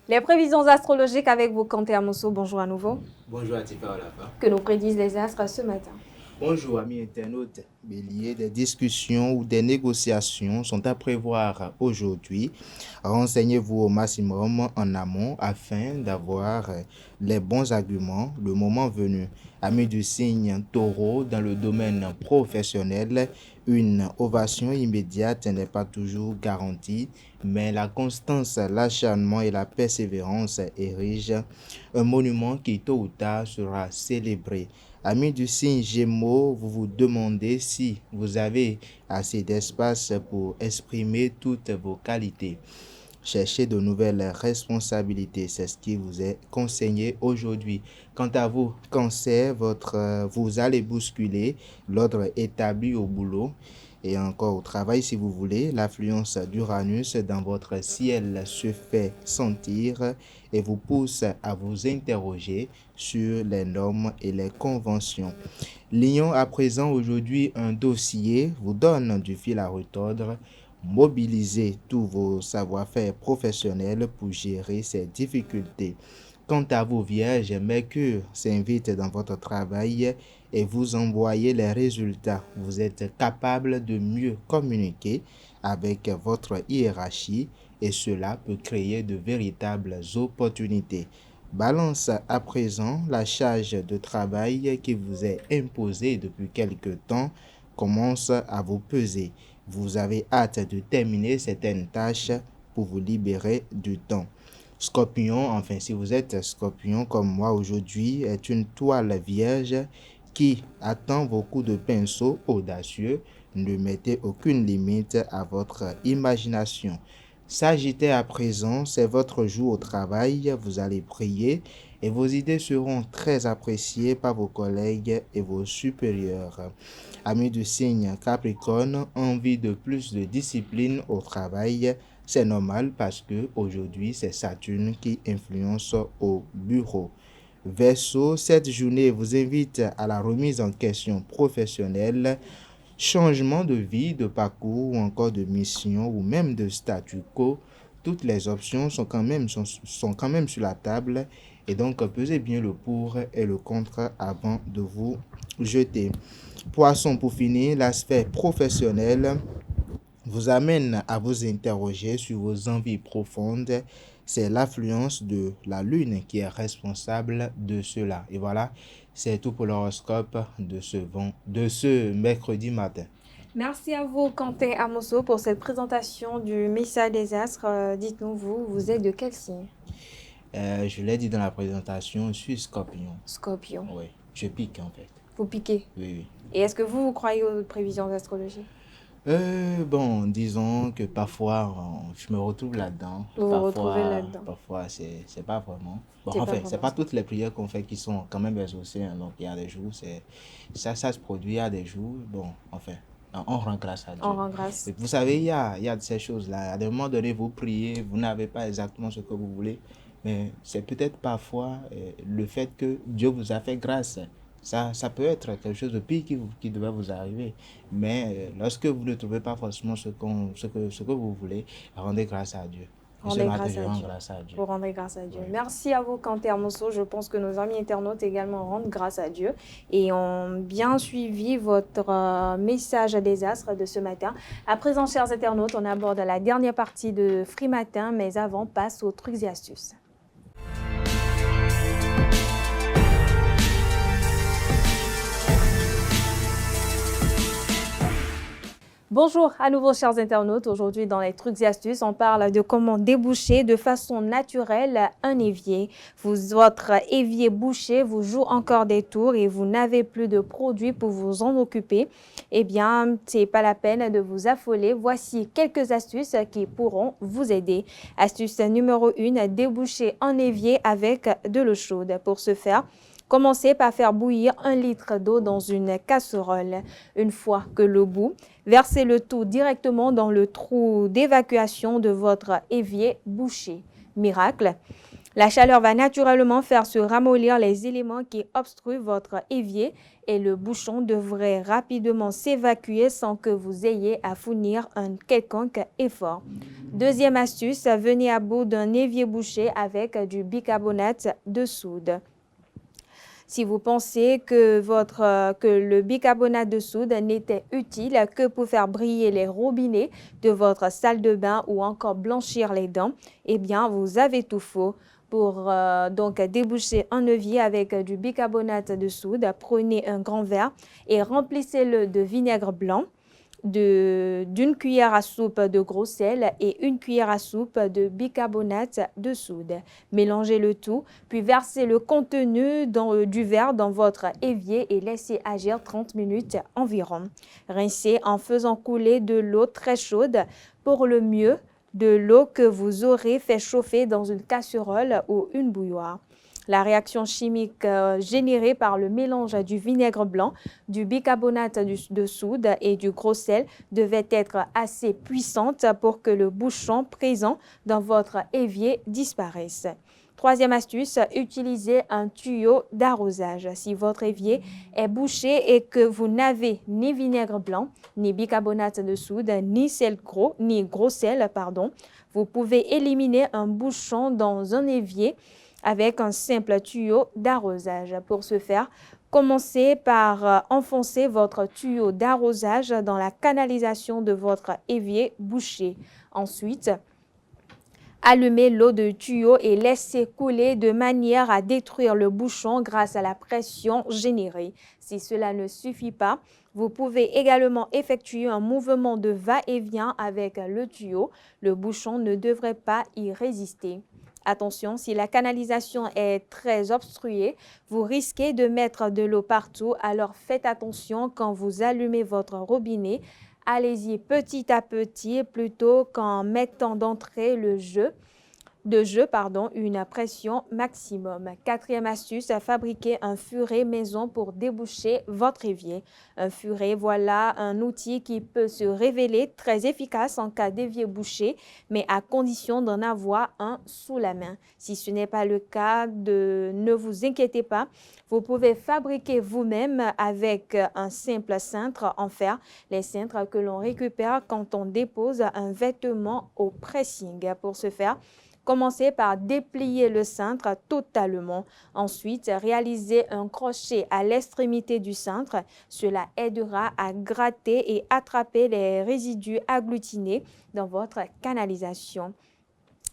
Les prévisions astrologiques avec vous, Quentin Amosso. Bonjour à nouveau. Bonjour Atifa Olafa. Que nous prédisent les astres ce matin? Bonjour amis internautes. Bélier, des discussions ou des négociations sont à prévoir aujourd'hui. Renseignez-vous au maximum en amont afin d'avoir les bons arguments le moment venu. Amis du signe Taureau, dans le domaine professionnel, une ovation immédiate n'est pas toujours garantie, mais la constance, l'acharnement et la persévérance érigent un monument qui tôt ou tard sera célébré. Amis du signe Gémeaux, vous vous demandez si vous avez assez d'espace pour exprimer toutes vos qualités. Cherchez de nouvelles responsabilités, c'est ce qui vous est conseillé aujourd'hui. Quant à vous, Cancer, vous allez bousculer l'ordre établi au boulot et encore au travail si vous voulez. L'influence d'Uranus dans votre ciel se fait sentir et vous pousse à vous interroger sur les normes et les conventions. Lion, à présent, aujourd'hui, un dossier vous donne du fil à retordre. Mobilisez tous vos savoir-faire professionnels pour gérer ces difficultés. Quant à vous, Vierge, Mercure s'invite dans votre travail et vous envoyez les résultats. Vous êtes capable de mieux communiquer avec votre hiérarchie et cela peut créer de véritables opportunités. Balance, à présent, la charge de travail qui vous est imposée depuis quelque temps commence à vous peser. Vous avez hâte de terminer certaines tâches pour vous libérer du temps. Scorpion, enfin si vous êtes Scorpion comme moi aujourd'hui, est une toile vierge qui attend vos coups de pinceau audacieux. Ne mettez aucune limite à votre imagination. Sagittaire, à présent, c'est votre jour au travail. Vous allez prier et vos idées seront très appréciées par vos collègues et vos supérieurs. Amis du signe Capricorne, envie de plus de discipline au travail. C'est normal parce que aujourd'hui c'est Saturne qui influence au bureau. Verseau, cette journée vous invite à la remise en question professionnelle, changement de vie, de parcours ou encore de mission ou même de statu quo. Toutes les options sont quand même sur la table et donc pesez bien le pour et le contre avant de vous jeter. Poisson, pour finir, l'aspect professionnel vous amène à vous interroger sur vos envies profondes. C'est l'affluence de la lune qui est responsable de cela. Et voilà, c'est tout pour l'horoscope de ce mercredi matin. Merci à vous, Quentin Amosso, pour cette présentation du message des astres. Dites-nous, vous êtes de quel signe? Je l'ai dit dans la présentation, je suis Scorpion. Scorpion. Oui, je pique en fait. Vous piquez? Oui. Et est-ce que vous croyez aux prévisions astrologiques? Bon, disons que parfois, je me retrouve là-dedans. Vous vous retrouvez là-dedans. Parfois, c'est pas vraiment. Bon, C'est en pas fait, vraiment c'est pas toutes les prières qu'on fait qui sont quand même exaucées. Hein. Donc, il y a des jours, ça se produit, il y a des jours, bon, enfin, on rend grâce à Dieu. On rend grâce. Et vous savez, il y a ces choses-là. À un moment donné, vous priez, vous n'avez pas exactement ce que vous voulez, mais c'est peut-être parfois le fait que Dieu vous a fait grâce. Ça peut être quelque chose de pire qui devait vous arriver. Mais lorsque vous ne trouvez pas forcément ce que vous voulez, rendez grâce à Dieu. Rendez grâce à Dieu. Vous rendez grâce à Dieu. Oui. Merci à vous, Quentin Amosso. Je pense que nos amis internautes également rendent grâce à Dieu et ont bien suivi votre message des astres de ce matin. À présent, chers internautes, on aborde la dernière partie de Free Matin, mais avant, passe aux trucs et astuces. Bonjour à nouveau chers internautes, aujourd'hui dans les trucs et astuces, on parle de comment déboucher de façon naturelle un évier. Votre évier bouché vous joue encore des tours et vous n'avez plus de produits pour vous en occuper. Eh bien, c'est pas la peine de vous affoler. Voici quelques astuces qui pourront vous aider. Astuce numéro 1, déboucher un évier avec de l'eau chaude. Pour ce faire, commencez par faire bouillir 1 litre d'eau dans une casserole. Une fois que l'eau bout, versez le tout directement dans le trou d'évacuation de votre évier bouché. Miracle, la chaleur va naturellement faire se ramollir les éléments qui obstruent votre évier et le bouchon devrait rapidement s'évacuer sans que vous ayez à fournir un quelconque effort. Deuxième astuce, venez à bout d'un évier bouché avec du bicarbonate de soude. Si vous pensez que le bicarbonate de soude n'était utile que pour faire briller les robinets de votre salle de bain ou encore blanchir les dents, eh bien, vous avez tout faux. Pour donc déboucher un évier avec du bicarbonate de soude, prenez un grand verre et remplissez-le de vinaigre blanc, d'une cuillère à soupe de gros sel et 1 cuillère à soupe de bicarbonate de soude. Mélangez le tout, puis versez le contenu du verre dans votre évier et laissez agir 30 minutes environ. Rincez en faisant couler de l'eau très chaude pour le mieux, de l'eau que vous aurez fait chauffer dans une casserole ou une bouilloire. La réaction chimique générée par le mélange du vinaigre blanc, du bicarbonate de soude et du gros sel devait être assez puissante pour que le bouchon présent dans votre évier disparaisse. Troisième astuce, utilisez un tuyau d'arrosage. Si votre évier est bouché et que vous n'avez ni vinaigre blanc, ni bicarbonate de soude, ni gros sel, vous pouvez éliminer un bouchon dans un évier avec un simple tuyau d'arrosage. Pour ce faire, commencez par enfoncer votre tuyau d'arrosage dans la canalisation de votre évier bouché. Ensuite, allumez l'eau de tuyau et laissez couler de manière à détruire le bouchon grâce à la pression générée. Si cela ne suffit pas, vous pouvez également effectuer un mouvement de va-et-vient avec le tuyau. Le bouchon ne devrait pas y résister. Attention, si la canalisation est très obstruée, vous risquez de mettre de l'eau partout, alors faites attention quand vous allumez votre robinet. Allez-y petit à petit plutôt qu'en mettant d'entrée une pression maximum. Quatrième astuce, fabriquer un furet maison pour déboucher votre évier. Un furet, voilà un outil qui peut se révéler très efficace en cas d'évier bouché, mais à condition d'en avoir un sous la main. Si ce n'est pas le cas, ne vous inquiétez pas, vous pouvez fabriquer vous-même avec un simple cintre en fer, les cintres que l'on récupère quand on dépose un vêtement au pressing. Pour ce faire, commencez par déplier le cintre totalement. Ensuite, réalisez un crochet à l'extrémité du cintre. Cela aidera à gratter et attraper les résidus agglutinés dans votre canalisation.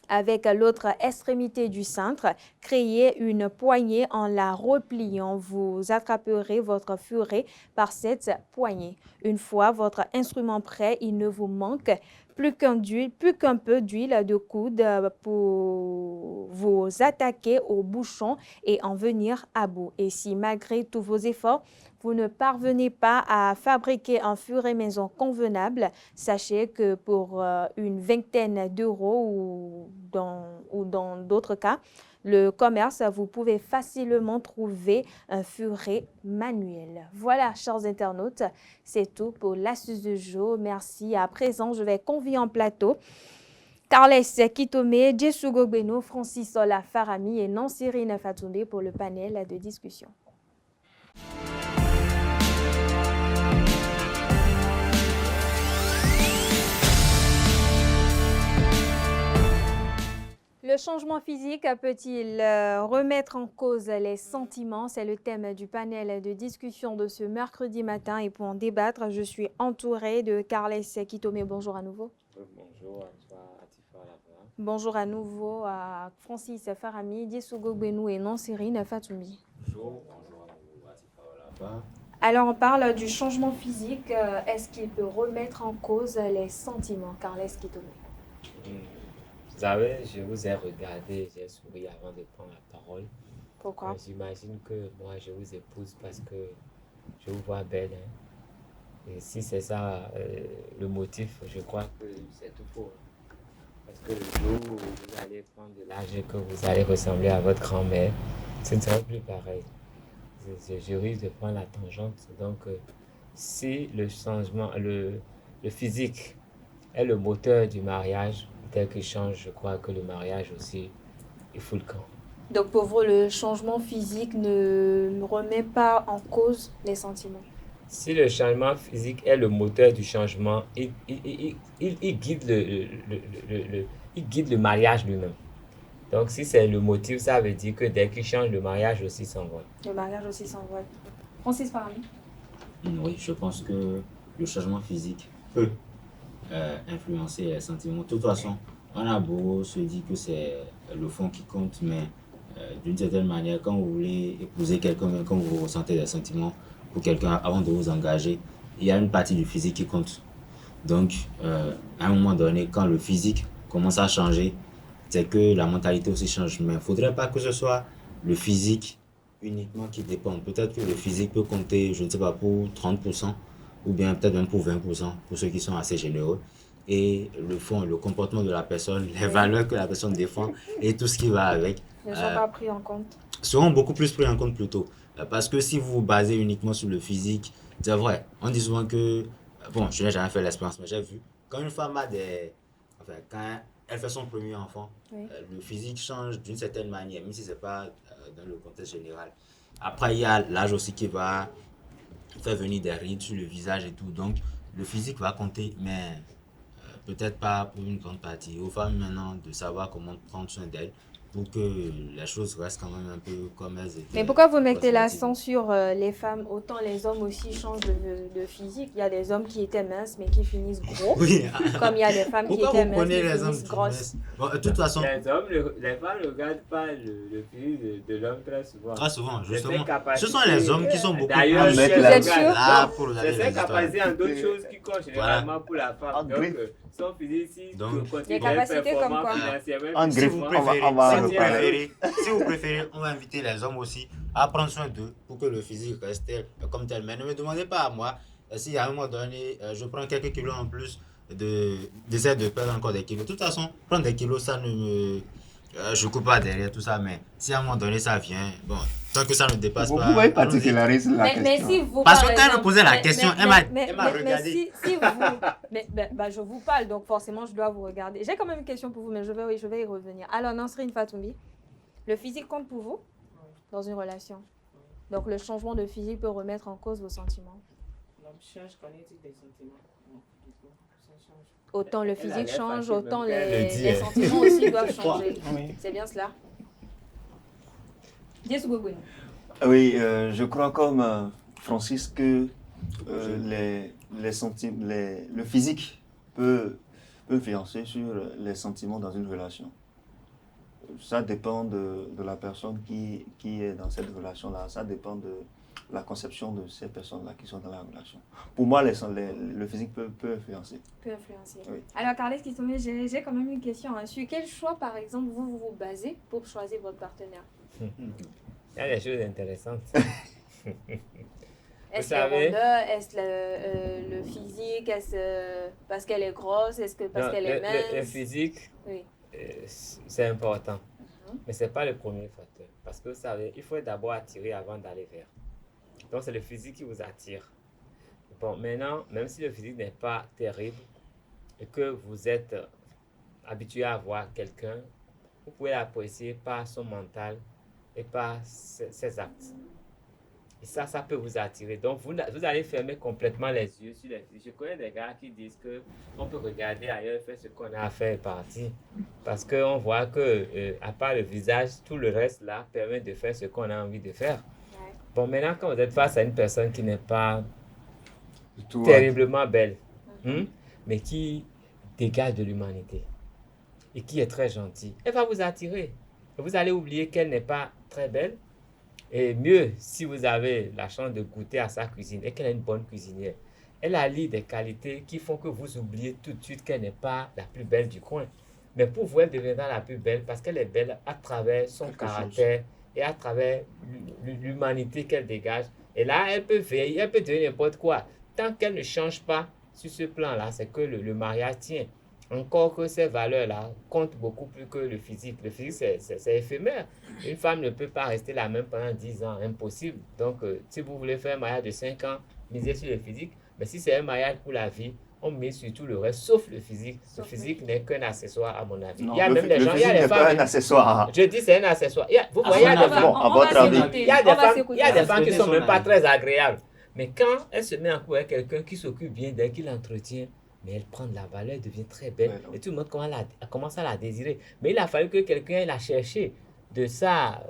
Avec l'autre extrémité du cintre, créez une poignée en la repliant. Vous attraperez votre furet par cette poignée. Une fois votre instrument prêt, il ne vous manque plus qu'un peu d'huile de coude pour vous attaquer au bouchon et en venir à bout. Et si malgré tous vos efforts, vous ne parvenez pas à fabriquer un furet maison convenable, sachez que pour une vingtaine d'euros ou dans d'autres cas, le commerce, vous pouvez facilement trouver un furet manuel. Voilà, chers internautes, c'est tout pour l'astuce du jour. Merci. À présent, je vais convier en plateau Carles Kitome, Djessou Gogbeno, Francis Sola Farami et Nansirine Fatoumbe pour le panel de discussion. Le changement physique peut-il remettre en cause les sentiments? C'est le thème du panel de discussion de ce mercredi matin. Et pour en débattre, je suis entourée de Carles Kitome. Bonjour à nouveau. Bonjour, Atifa Lava. Bonjour à nouveau à Francis Farami, Djessou Gogbeno et Nansirine Fatoumbe. Bonjour à nouveau, Atifa Lava. Alors, on parle du changement physique. Est-ce qu'il peut remettre en cause les sentiments, Carles Kitome? Vous savez, je vous ai regardé, j'ai souri avant de prendre la parole. Pourquoi? J'imagine que moi, je vous épouse parce que je vous vois belle. Hein. Et si c'est ça le motif, je crois que c'est tout faux. Parce que le jour où vous allez prendre de l'âge et que vous allez ressembler à votre grand-mère, ce ne sera plus pareil. Je risque de prendre la tangente. Donc, si le changement, le physique est le moteur du mariage, dès qu'il change, je crois que le mariage aussi, il fout le camp. Donc pour vous, le changement physique ne remet pas en cause les sentiments? Si le changement physique est le moteur du changement, il guide il guide le mariage lui-même. Donc si c'est le motif, ça veut dire que dès qu'il change, le mariage aussi s'envole. Le mariage aussi s'envole. Francis Parami? Oui, je pense que le changement physique peut influencer les sentiments. De toute façon, on a beau se dire que c'est le fond qui compte, mais d'une certaine manière, quand vous voulez épouser quelqu'un, quand vous ressentez des sentiments pour quelqu'un avant de vous engager, il y a une partie du physique qui compte. Donc, à un moment donné, quand le physique commence à changer, c'est que la mentalité aussi change. Mais il ne faudrait pas que ce soit le physique uniquement qui dépend. Peut-être que le physique peut compter, je ne sais pas, pour 30%, ou bien peut-être même pour 20%, pour ceux qui sont assez généreux. Et le fond, le comportement de la personne, les valeurs que la personne défend et tout ce qui va avec Ne sont pas pris en compte. seront beaucoup plus pris en compte plus tôt. Parce que si vous vous basez uniquement sur le physique, c'est vrai, on dit souvent que, bon, je n'ai jamais fait l'expérience, mais j'ai vu, quand une femme a quand elle fait son premier enfant, Oui. Le physique change d'une certaine manière, même si ce n'est pas dans le contexte général. Après, il y a l'âge aussi qui va faire venir des rides sur le visage et tout. Donc, le physique va compter, mais peut-être pas pour une grande partie. Aux femmes maintenant de savoir comment prendre soin d'elles pour que les choses restent quand même un peu comme elles étaient. Mais pourquoi vous mettez l'accent sur les femmes? Autant les hommes aussi changent de physique. Il y a des hommes qui étaient minces mais qui finissent gros. Oui. Comme il y a des femmes qui étaient minces mais qui finissent grosses. Bon, de toute façon, Les femmes ne regardent pas le physique de l'homme très souvent. Très souvent, justement. Ce sont les hommes qui sont beaucoup d'ailleurs, plus c'est ses capacités en d'autres choses qui comptent généralement pour la femme. Donc, son physique, si les capacités comme quoi? Si vous préférez, on va inviter les hommes aussi à prendre soin d'eux pour que le physique reste comme tel. Mais ne me demandez pas à moi si à un moment donné, je prends quelques kilos en plus, d'essayer de perdre encore des kilos. De toute façon, prendre des kilos, ça ne me... je ne coupe pas derrière tout ça, mais si à un moment donné ça vient, bon, tant que ça ne dépasse pas... Vous pouvez particulariser la question. Mais si vous, parce que quand elle me posait la question, elle m'a regardé. Si vous... je vous parle, donc forcément je dois vous regarder. J'ai quand même une question pour vous, mais je vais y revenir. Alors, Nansrine Fatoumbi, le physique compte pour vous dans une relation? Donc le changement de physique peut remettre en cause vos sentiments? Autant le physique change, autant les sentiments aussi doivent changer. C'est bien cela? Oui, je crois comme Francis que le physique peut influencer sur les sentiments dans une relation. Ça dépend de la personne qui est dans cette relation-là. Ça dépend de la conception de ces personnes-là qui sont dans la relation. Pour moi, le physique peut influencer. Peut influencer. Oui. Alors, Carles Kitome, j'ai quand même une question. Sur quel choix, par exemple, vous basez pour choisir votre partenaire? Il y a des choses intéressantes. Est-ce la rondeur? Est-ce le physique? Est-ce parce qu'elle est grosse? Est-ce que parce qu'elle est mince? Le physique, oui. C'est important. Mais ce n'est pas le premier facteur. Parce que vous savez, il faut d'abord attirer avant d'aller vers. Donc, c'est le physique qui vous attire. Bon, maintenant, même si le physique n'est pas terrible et que vous êtes habitué à voir quelqu'un, vous pouvez l'apprécier par son mental et par ses actes. Et ça peut vous attirer. Donc, vous allez fermer complètement les yeux sur les physiques. Je connais des gars qui disent qu'on peut regarder ailleurs, faire ce qu'on a à faire et partir. Parce qu'on voit qu'à part le visage, tout le reste là permet de faire ce qu'on a envie de faire. Bon, maintenant, quand vous êtes face à une personne qui n'est pas terriblement belle, mais qui dégage de l'humanité et qui est très gentille, elle va vous attirer. Vous allez oublier qu'elle n'est pas très belle Et mieux, si vous avez la chance de goûter à sa cuisine et qu'elle est une bonne cuisinière, elle allie des qualités qui font que vous oubliez tout de suite qu'elle n'est pas la plus belle du coin. Mais pour vous, elle deviendra la plus belle parce qu'elle est belle à travers son caractère et à travers l'humanité qu'elle dégage. Et là, elle peut veiller, elle peut devenir n'importe quoi. Tant qu'elle ne change pas sur ce plan-là, c'est que le mariage tient. Encore que ces valeurs-là comptent beaucoup plus que le physique. Le physique, c'est éphémère. Une femme ne peut pas rester la même pendant 10 ans, impossible. Donc, si vous voulez faire un mariage de 5 ans, misez sur le physique. Mais si c'est un mariage pour la vie, on met sur tout le reste, sauf le physique. Le physique n'est qu'un accessoire, à mon avis. Non, il y a même des gens, il y a des femmes. Pas un accessoire. Je dis c'est un accessoire. Vous voyez, il y a des femmes. À votre avis. Il y a des femmes qui ne sont même pas très agréables. Mais quand elle se met en couple avec quelqu'un qui s'occupe bien d'elle, qui l'entretient, mais elle prend de la valeur, elle devient très belle. Et tout le monde commence à la désirer. Mais il a fallu que quelqu'un la cherché de sa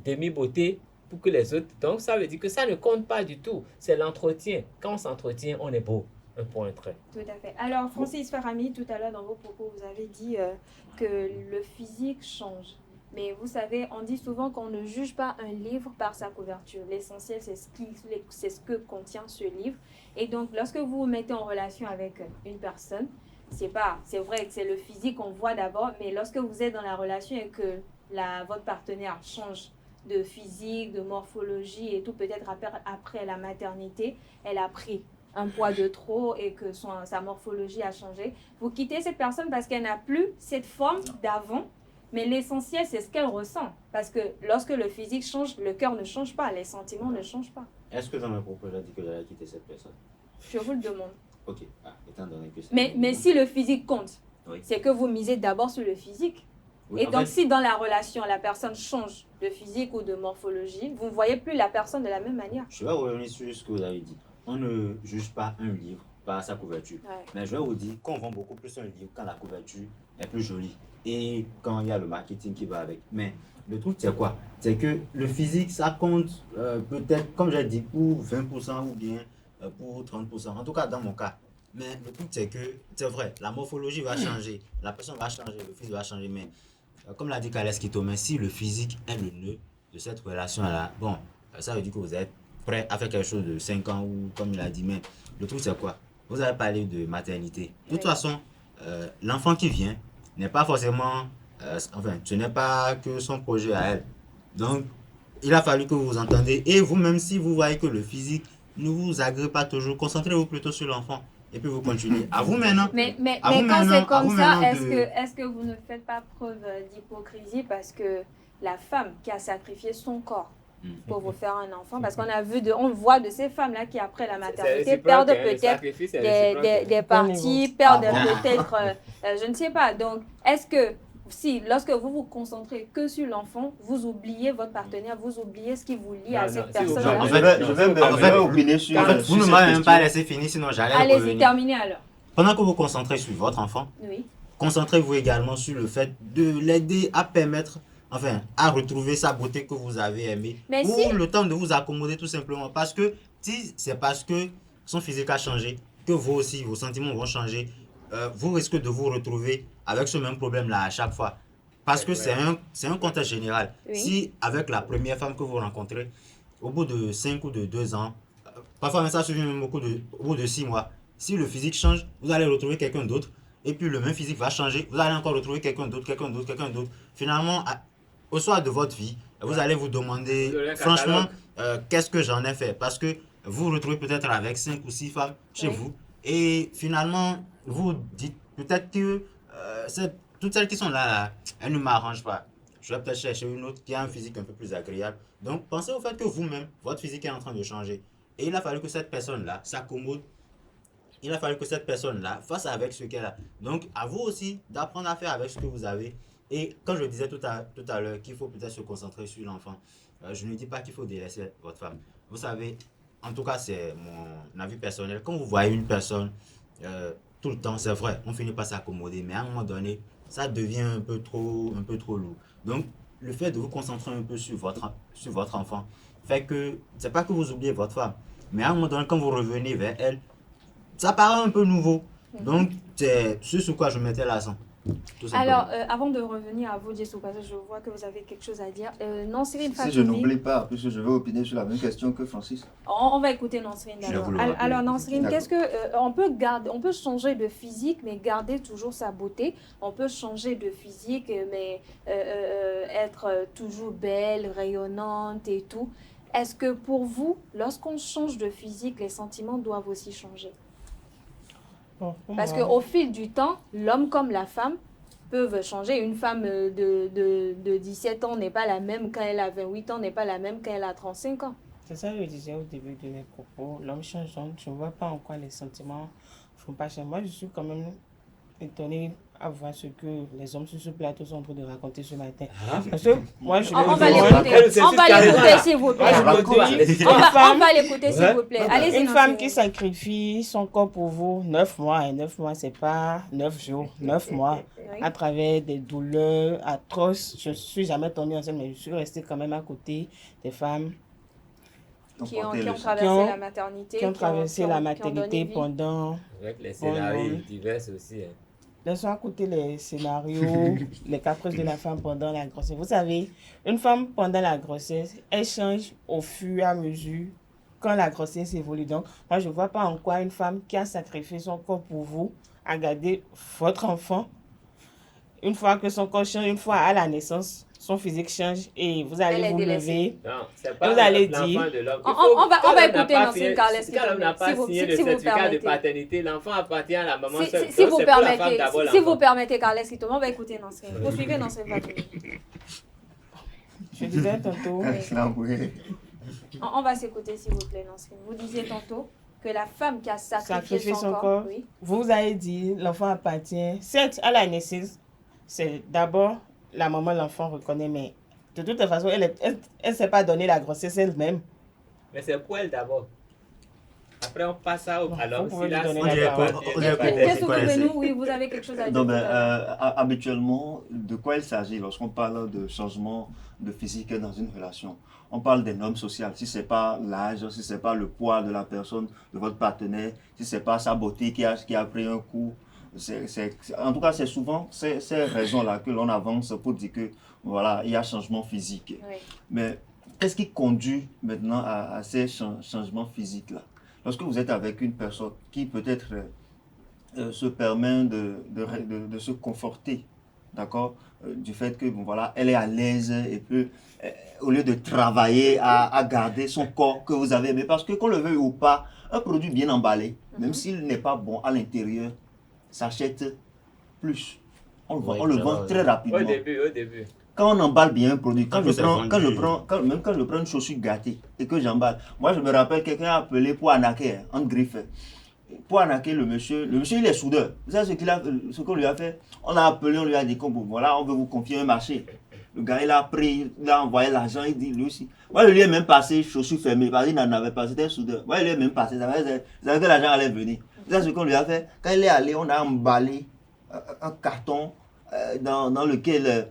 demi-beauté pour que les autres. Donc ça veut dire que ça ne compte pas du tout. C'est l'entretien. Quand on s'entretient, on est beau. Un point très. Tout à fait. Alors, Francis Farami, tout à l'heure dans vos propos, vous avez dit que le physique change. Mais vous savez, on dit souvent qu'on ne juge pas un livre par sa couverture. L'essentiel, c'est ce que contient ce livre. Et donc, lorsque vous vous mettez en relation avec une personne, c'est vrai que c'est le physique qu'on voit d'abord, mais lorsque vous êtes dans la relation et que votre partenaire change de physique, de morphologie et tout, peut-être après la maternité, elle a pris un poids de trop et que sa morphologie a changé, vous quittez cette personne parce qu'elle n'a plus cette forme d'avant. Mais l'essentiel, c'est ce qu'elle ressent. Parce que lorsque le physique change, le cœur ne change pas, les sentiments ne changent pas. Est-ce que dans mes propos, j'ai dit que j'allais quitter cette personne? Je vous le demande. Ok, étant donné que c'est... Mais si le physique compte, oui, c'est que vous misez d'abord sur le physique. Oui, et donc, si dans la relation, la personne change de physique ou de morphologie, vous ne voyez plus la personne de la même manière. Je vais revenir sur ce que vous avez dit. On ne juge pas un livre par sa couverture. Ouais. Mais je vais vous dire qu'on vend beaucoup plus un livre quand la couverture est plus jolie. Et quand il y a le marketing qui va avec. Mais le truc, c'est quoi? C'est que le physique, ça compte peut-être, comme j'ai dit, pour 20% ou bien pour 30%. En tout cas, dans mon cas. Mais le truc, c'est que, c'est vrai, la morphologie va changer, la personne va changer, le physique va changer. Mais comme l'a dit Kales Kitome, si le physique est le nœud de cette relation-là, bon, ça veut dire que vous êtes prêt à faire quelque chose de 5 ans ou comme il a dit. Mais le truc, c'est quoi? Vous avez parlé de maternité. De toute façon, l'enfant qui vient n'est pas forcément, ce n'est pas que son projet à elle. Donc, il a fallu que vous vous entendez. Et vous-même, si vous voyez que le physique ne vous agrée pas toujours, concentrez-vous plutôt sur l'enfant. Et puis vous continuez. À vous maintenant. Mais quand c'est comme ça, est-ce que vous ne faites pas preuve d'hypocrisie parce que la femme qui a sacrifié son corps pour vous faire un enfant, parce qu'on a vu, on voit de ces femmes-là qui après la maternité perdent peut-être des parties, perdent peut-être, je ne sais pas. Donc, est-ce que lorsque vous vous concentrez que sur l'enfant, vous oubliez votre partenaire, vous oubliez ce qui vous lie à cette personne-là? Je vais opiner sur... vous ne m'avez même pas laissé finir, sinon j'allais revenir. Allez-y, terminez alors. Pendant que vous vous concentrez sur votre enfant, oui, concentrez-vous également sur le fait de l'aider à permettre, à retrouver sa beauté que vous avez aimée. Ou le temps de vous accommoder tout simplement. Parce que si c'est parce que son physique a changé, que vous aussi, vos sentiments vont changer, vous risquez de vous retrouver avec ce même problème-là à chaque fois. Parce que c'est un contexte général. Oui. Si avec la première femme que vous rencontrez, au bout de 5 ou de 2 ans, parfois ça suffit même au bout de 6 mois, si le physique change, vous allez retrouver quelqu'un d'autre. Et puis le même physique va changer, vous allez encore retrouver quelqu'un d'autre. Finalement, au soir de votre vie, vous allez vous demander, franchement, qu'est-ce que j'en ai fait? Parce que vous vous retrouvez peut-être avec 5 ou 6 femmes chez vous. Et finalement, vous dites peut-être que toutes celles qui sont là, elles ne m'arrangent pas. Je vais peut-être chercher une autre qui a un physique un peu plus agréable. Donc, pensez au fait que vous-même, votre physique est en train de changer. Et il a fallu que cette personne-là s'accommode. Il a fallu que cette personne-là fasse avec ce qu'elle a. Donc, à vous aussi d'apprendre à faire avec ce que vous avez. Et quand je disais tout à l'heure qu'il faut peut-être se concentrer sur l'enfant, je ne dis pas qu'il faut délaisser votre femme. Vous savez, en tout cas, c'est mon avis personnel. Quand vous voyez une personne tout le temps, c'est vrai, on finit par s'accommoder. Mais à un moment donné, ça devient un peu trop lourd. Donc, le fait de vous concentrer un peu sur votre enfant fait que, c'est pas que vous oubliez votre femme, mais à un moment donné, quand vous revenez vers elle, ça paraît un peu nouveau. Donc, c'est ce sur quoi je mettais l'accent. Alors, avant de revenir à vous, Jessou, parce que je vois que vous avez quelque chose à dire. Nansirine Fatoumi. Si je n'oublie pas, puisque je vais opiner sur la même question que Francis. On va écouter Nansirine d'abord. Alors, Nansirine, qu'est-ce que on peut changer de physique, mais garder toujours sa beauté. On peut changer de physique, mais être toujours belle, rayonnante et tout. Est-ce que pour vous, lorsqu'on change de physique, les sentiments doivent aussi changer? Parce qu'au fil du temps, l'homme comme la femme peuvent changer. Une femme de 17 ans n'est pas la même quand elle a 28 ans, n'est pas la même quand elle a 35 ans. C'est ça que je disais au début de mes propos. L'homme change, donc je ne vois pas en quoi les sentiments ne font pas changer. Moi, je suis quand même étonnée à voir ce que les hommes sur ce plateau sont en train de raconter ce matin. Parce que moi, je on va l'écouter, s'il vous plaît. On va l'écouter, s'il vous plaît. Allez-y. Une femme qui sacrifie son corps pour vous 9 mois, et 9 mois, c'est pas 9 jours, 9 mois, à travers des douleurs atroces. Je ne suis jamais tombée enceinte, mais je suis restée quand même à côté des femmes qui ont traversé la maternité. Qui ont traversé la maternité pendant... Avec les scénarios divers aussi. Laissons à côté les scénarios, les caprices de la femme pendant la grossesse. Vous savez, une femme pendant la grossesse, elle change au fur et à mesure quand la grossesse évolue. Donc, moi, je ne vois pas en quoi une femme qui a sacrifié son corps pour vous a gardé votre enfant. Une fois que son corps change, une fois à la naissance, son physique change et vous allez vous lever. Non, c'est pas vous allez dire. On va écouter Nansirine Carles. Si l'homme n'a pas signé le certificat de paternité, l'enfant appartient à la maman seule. Si vous permettez, Carles, on va écouter Nansirine. Vous suivez Nansirine Fatoumi. Je disais tantôt. On va s'écouter, s'il vous plaît, Nansirine. Vous disiez tantôt que la femme qui a sacrifié son corps. Oui. Vous avez dit l'enfant appartient, certes, à la naissance, c'est d'abord la maman, l'enfant reconnaît, mais de toute façon, elle ne s'est pas donné la grossesse elle-même. Mais c'est pour elle d'abord. Après, on passe à l'homme. Qu'est-ce que vous pouvez nous? Oui, vous avez quelque chose à dire. Habituellement, de quoi il s'agit lorsqu'on parle de changement de physique dans une relation? On parle des normes sociales. Si ce n'est pas l'âge, si ce n'est pas le poids de la personne, de votre partenaire, si ce n'est pas sa beauté qui a pris un coup. En tout cas, c'est souvent ces raisons-là que l'on avance pour dire que voilà, il y a changement physique. Oui. Mais qu'est-ce qui conduit maintenant à ces changements physiques-là? Lorsque vous êtes avec une personne qui peut-être se permet de se conforter, d'accord, du fait que bon, voilà, elle est à l'aise et peut, au lieu de travailler à garder son corps que vous avez aimé, parce que qu'on le veuille ou pas, un produit bien emballé, même s'il n'est pas bon à l'intérieur, s'achète plus. On le vend très rapidement. Au début. Quand on emballe bien un produit, quand je prends une chaussure gâtée et que j'emballe, moi je me rappelle quelqu'un a appelé pour arnaquer, en griffe. Pour arnaquer le monsieur il est soudeur. Vous savez ce qu'on lui a fait? On l'a appelé, on lui a dit que bon, voilà, on veut vous confier un marché. Le gars, il a pris, il a envoyé l'argent, il dit lui aussi. Moi, je lui ai même passé chaussures fermées, parce qu'il n'en avait pas, c'était un soudeur. Moi, je lui ai même passé, ça veut dire que l'argent allait venir. Vous savez ce qu'on lui a fait? Quand il est allé, on a emballé un carton dans lequel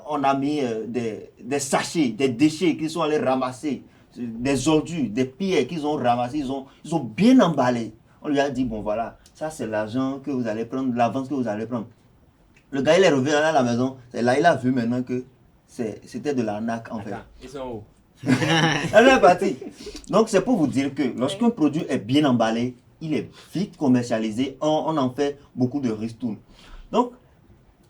on a mis des sachets, des déchets qu'ils sont allés ramasser, des ordures, des pierres qu'ils ont ramassées, ils ont bien emballé. On lui a dit, bon voilà, ça c'est l'argent que vous allez prendre, l'avance que vous allez prendre. Le gars, il est revenu à la maison, c'est là il a vu maintenant que c'était de l'arnaque en fait. Ils sont où? Elle est partie. Donc c'est pour vous dire que lorsqu'un produit est bien emballé, il est vite commercialisé, on en fait beaucoup de ristournes. Donc,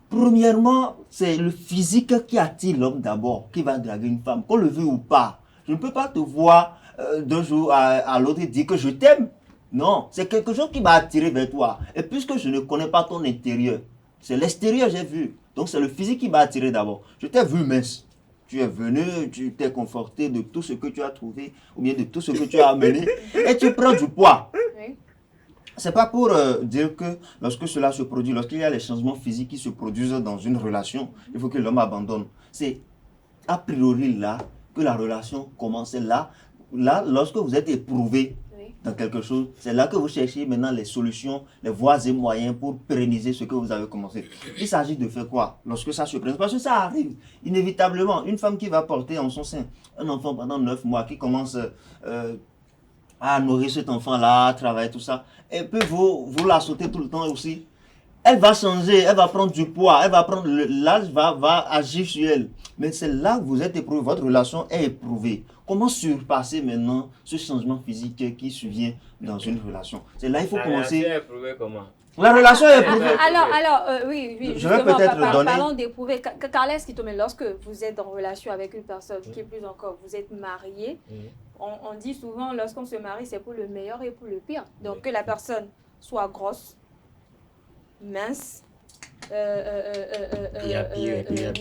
premièrement, c'est le physique qui attire l'homme d'abord, qui va draguer une femme, qu'on le veut ou pas. Je ne peux pas te voir d'un jour à l'autre et dire que je t'aime. Non, c'est quelque chose qui m'a attiré vers toi. Et puisque je ne connais pas ton intérieur, c'est l'extérieur que j'ai vu. Donc c'est le physique qui m'a attiré d'abord. Je t'ai vu mince. Tu es venu, tu t'es conforté de tout ce que tu as trouvé, ou bien de tout ce que tu as amené, et tu prends du poids. Oui. C'est pas pour dire que lorsque cela se produit, lorsqu'il y a les changements physiques qui se produisent dans une relation, il faut que l'homme abandonne. C'est a priori là que la relation commence là. Là, lorsque vous êtes éprouvé dans quelque chose, c'est là que vous cherchez maintenant les solutions, les voies et moyens pour pérenniser ce que vous avez commencé. Il s'agit de faire quoi lorsque ça se présente? Parce que ça arrive inévitablement. Une femme qui va porter en son sein un enfant pendant 9 mois, qui commence à nourrir cet enfant-là, à travailler tout ça, elle peut vous la sauter tout le temps aussi. elle va changer, elle va prendre du poids, l'âge va agir sur elle. Mais c'est là que vous êtes éprouvé, votre relation est éprouvée. Comment surpasser maintenant ce changement physique qui survient dans une relation? C'est là qu'il faut commencer. La relation est éprouvée comment? La relation est éprouvée. Oui, je vais peut-être donner. Parlons d'éprouver. Carles Kitome, lorsque vous êtes en relation avec une personne, qui est plus encore, vous êtes marié, on dit souvent, lorsqu'on se marie, c'est pour le meilleur et pour le pire. Donc, que la personne soit grosse, mince,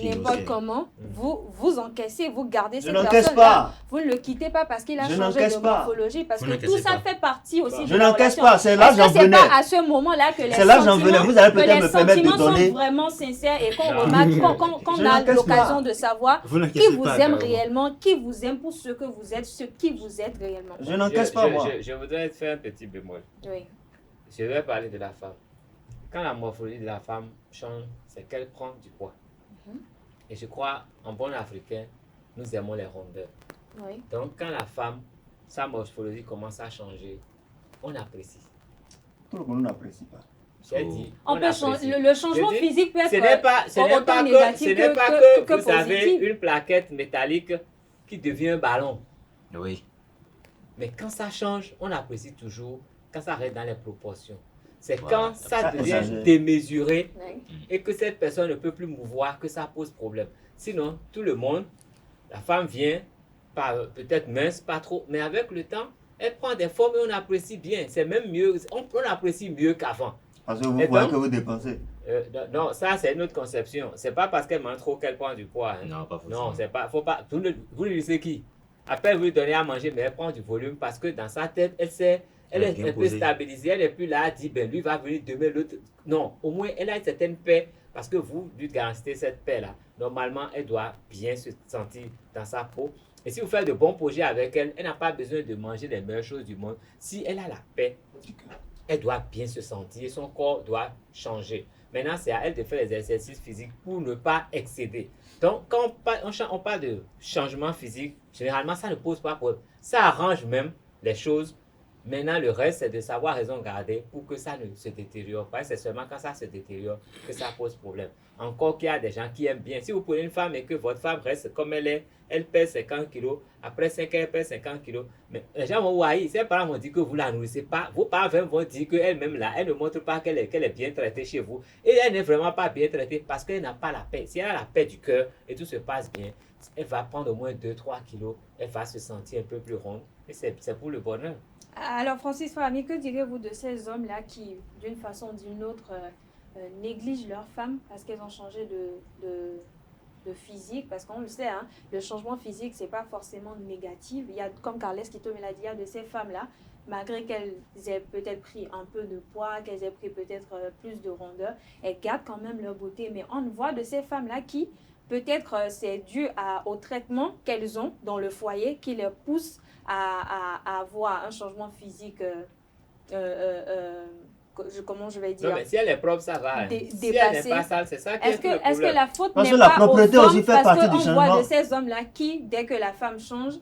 n'importe comment, vous encaissez, vous gardez cette personne là. Vous ne le quittez pas parce qu'il a changé de morphologie, parce que tout ça fait partie aussi de la relation. Je n'encaisse pas, c'est là que j'en venais. C'est pas à ce moment-là que les sentiments sont vraiment sincères et qu'on remarque, qu'on a l'occasion de savoir qui vous aime réellement, qui vous aime pour ce que vous êtes, ce qui vous êtes réellement. Je n'encaisse pas, moi. Je voudrais faire un petit bémol. Oui. Je vais parler de la femme. Quand la morphologie de la femme change, c'est qu'elle prend du poids. Et je crois, en bon africain, nous aimons les rondeurs. Oui. Donc, quand la femme, sa morphologie commence à changer, on apprécie. Tout le monde n'apprécie pas. J'ai dit, on peut changer. Le changement physique peut être ce n'est pas que vous avez une plaquette métallique qui devient un ballon. Oui. Mais quand ça change, on apprécie toujours quand ça reste dans les proportions. C'est quand ça devient démesuré et que cette personne ne peut plus mouvoir que ça pose problème. Sinon, tout le monde, la femme vient, peut-être mince, pas trop, mais avec le temps, elle prend des formes et on apprécie bien. C'est même mieux, on apprécie mieux qu'avant. Parce que vous voyez que vous dépensez. Non, ça c'est une autre conception. C'est pas parce qu'elle mange trop qu'elle prend du poids. Hein. Non, pas forcément. Non, c'est pas, faut pas. Vous lui laissez qui? Après, vous lui donnez à manger, mais elle prend du volume parce que dans sa tête, elle est un peu stabilisée. Elle n'est plus là, elle dit, ben lui va venir demain, l'autre. Non, au moins, elle a une certaine paix parce que vous lui garantissez cette paix-là. Normalement, elle doit bien se sentir dans sa peau. Et si vous faites de bons projets avec elle, elle n'a pas besoin de manger les meilleures choses du monde. Si elle a la paix, elle doit bien se sentir, son corps doit changer. Maintenant, c'est à elle de faire les exercices physiques pour ne pas excéder. Donc, quand on parle de changement physique, généralement, ça ne pose pas problème. Ça arrange même les choses. Maintenant, le reste, c'est de savoir raison garder pour que ça ne se détériore pas. C'est seulement quand ça se détériore que ça pose problème. Encore qu'il y a des gens qui aiment bien. Si vous prenez une femme et que votre femme reste comme elle est, elle pèse 50 kilos, après 5 ans, elle pèse 50 kilos. Mais les gens vont voir, ses parents vont dire que vous ne la nourrissez pas. Vos parents vont dire qu'elle-même là, elle ne montre pas qu'elle est bien traitée chez vous. Et elle n'est vraiment pas bien traitée parce qu'elle n'a pas la paix. Si elle a la paix du cœur et tout se passe bien, elle va prendre au moins 2-3 kilos. Elle va se sentir un peu plus ronde. Et c'est pour le bonheur. Alors, Francis Fahmy, que direz-vous de ces hommes-là qui, d'une façon ou d'une autre, négligent leurs femmes parce qu'elles ont changé de physique? Parce qu'on le sait, hein, le changement physique, ce n'est pas forcément négatif. Il y a, comme Carles Kitome l'a dit, il y a de ces femmes-là, malgré qu'elles aient peut-être pris un peu de poids, qu'elles aient pris peut-être plus de rondeur, elles gardent quand même leur beauté. Mais on voit de ces femmes-là qui, peut-être c'est dû au traitement qu'elles ont dans le foyer qui les pousse à avoir un changement physique, comment je vais dire? Non, mais si elle est propre, ça va. Si elle n'est pas sale, c'est ça qui est le problème. Est-ce que la faute parce n'est que la pas propreté aux hommes, aussi fait partie du on changement. voit de ces hommes-là qui, dès que la femme change,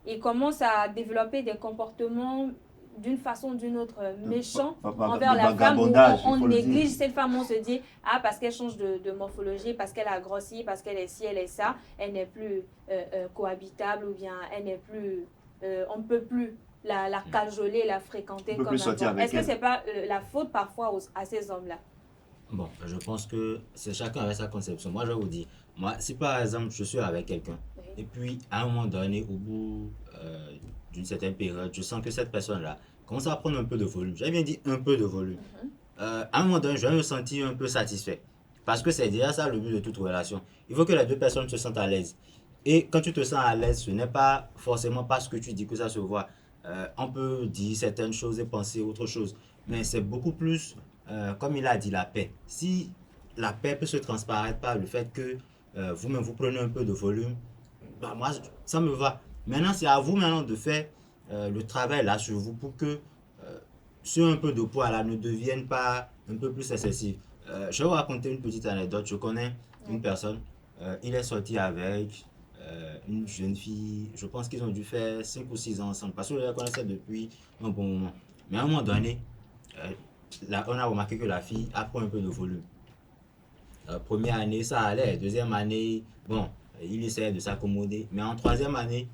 ils commencent à développer des comportements d'une façon ou d'une autre méchants envers la femme, où on néglige cette femme, on se dit, ah, parce qu'elle change de morphologie, parce qu'elle a grossi, parce qu'elle est ci, elle est ça, elle n'est plus cohabitable, ou bien elle n'est plus, on ne peut plus la cajoler, la fréquenter comme avant. Est-ce que ce n'est pas la faute parfois à ces hommes-là? Bon, je pense que c'est chacun avec sa conception. Moi, je vais vous dire, moi, si par exemple, je suis avec quelqu'un, et puis à un moment donné, au bout d'une certaine période, je sens que cette personne-là commence à prendre un peu de volume. J'ai bien dit un peu de volume. À un moment donné, je vais me sentir un peu satisfait. Parce que c'est déjà ça le but de toute relation. Il faut que les deux personnes se sentent à l'aise. Et quand tu te sens à l'aise, ce n'est pas forcément parce que tu dis que ça se voit. On peut dire certaines choses et penser autre chose. Mais c'est beaucoup plus, comme il a dit, la paix. Si la paix peut se transparaître par le fait que vous-même vous prenez un peu de volume, bah moi, ça me va. Maintenant, c'est à vous maintenant de faire le travail là sur vous pour que ce un peu de poids là ne devienne pas un peu plus excessif. Je vais vous raconter une petite anecdote. Je connais une personne, il est sorti avec une jeune fille, je pense qu'ils ont dû faire 5 ou 6 ans ensemble, parce que je la connaissais depuis un bon moment. Mais à un moment donné, on a remarqué que la fille a pris un peu de volume. Première année, ça allait. Deuxième année, bon, il essayait de s'accommoder. Mais en troisième année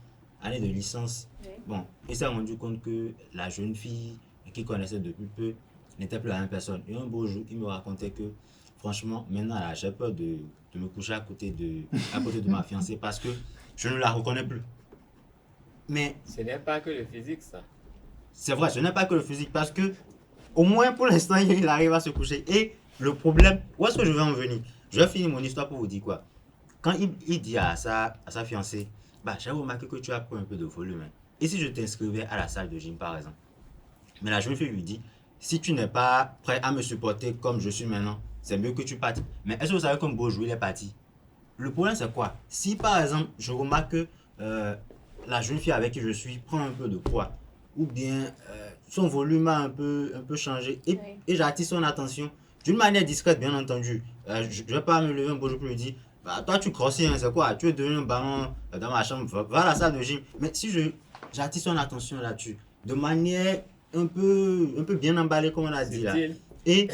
de licence, bon, il s'est rendu compte que la jeune fille qu'il connaissait depuis peu n'était plus la même personne. Et un beau jour, il me racontait que, franchement, maintenant, là, j'ai peur de me coucher à côté de ma fiancée parce que je ne la reconnais plus. Mais ce n'est pas que le physique, ça. C'est vrai, ce n'est pas que le physique parce que, au moins pour l'instant, il arrive à se coucher. Et le problème, où est-ce que je vais en venir? Je vais finir mon histoire pour vous dire quoi. Quand il dit à sa fiancée, bah, j'ai remarqué que tu as pris un peu de volume. Hein. Et si je t'inscrivais à la salle de gym, par exemple? Mais la jeune fille lui dit, si tu n'es pas prêt à me supporter comme je suis maintenant, c'est mieux que tu partes. Mais est-ce que vous savez comme beau jour, il est parti? Le problème, c'est quoi? Si par exemple, je remarque que la jeune fille avec qui je suis prend un peu de poids, ou bien son volume a un peu changé, et j'attire son attention, d'une manière discrète, bien entendu. Je ne vais pas me lever un beau jour pour lui dire, bah, toi tu grossis, hein, c'est quoi? Tu es devenu un ballon dans ma chambre, va à la salle de gym. Mais si j'attire son attention là-dessus, de manière un peu bien emballée, comme on a dit là, et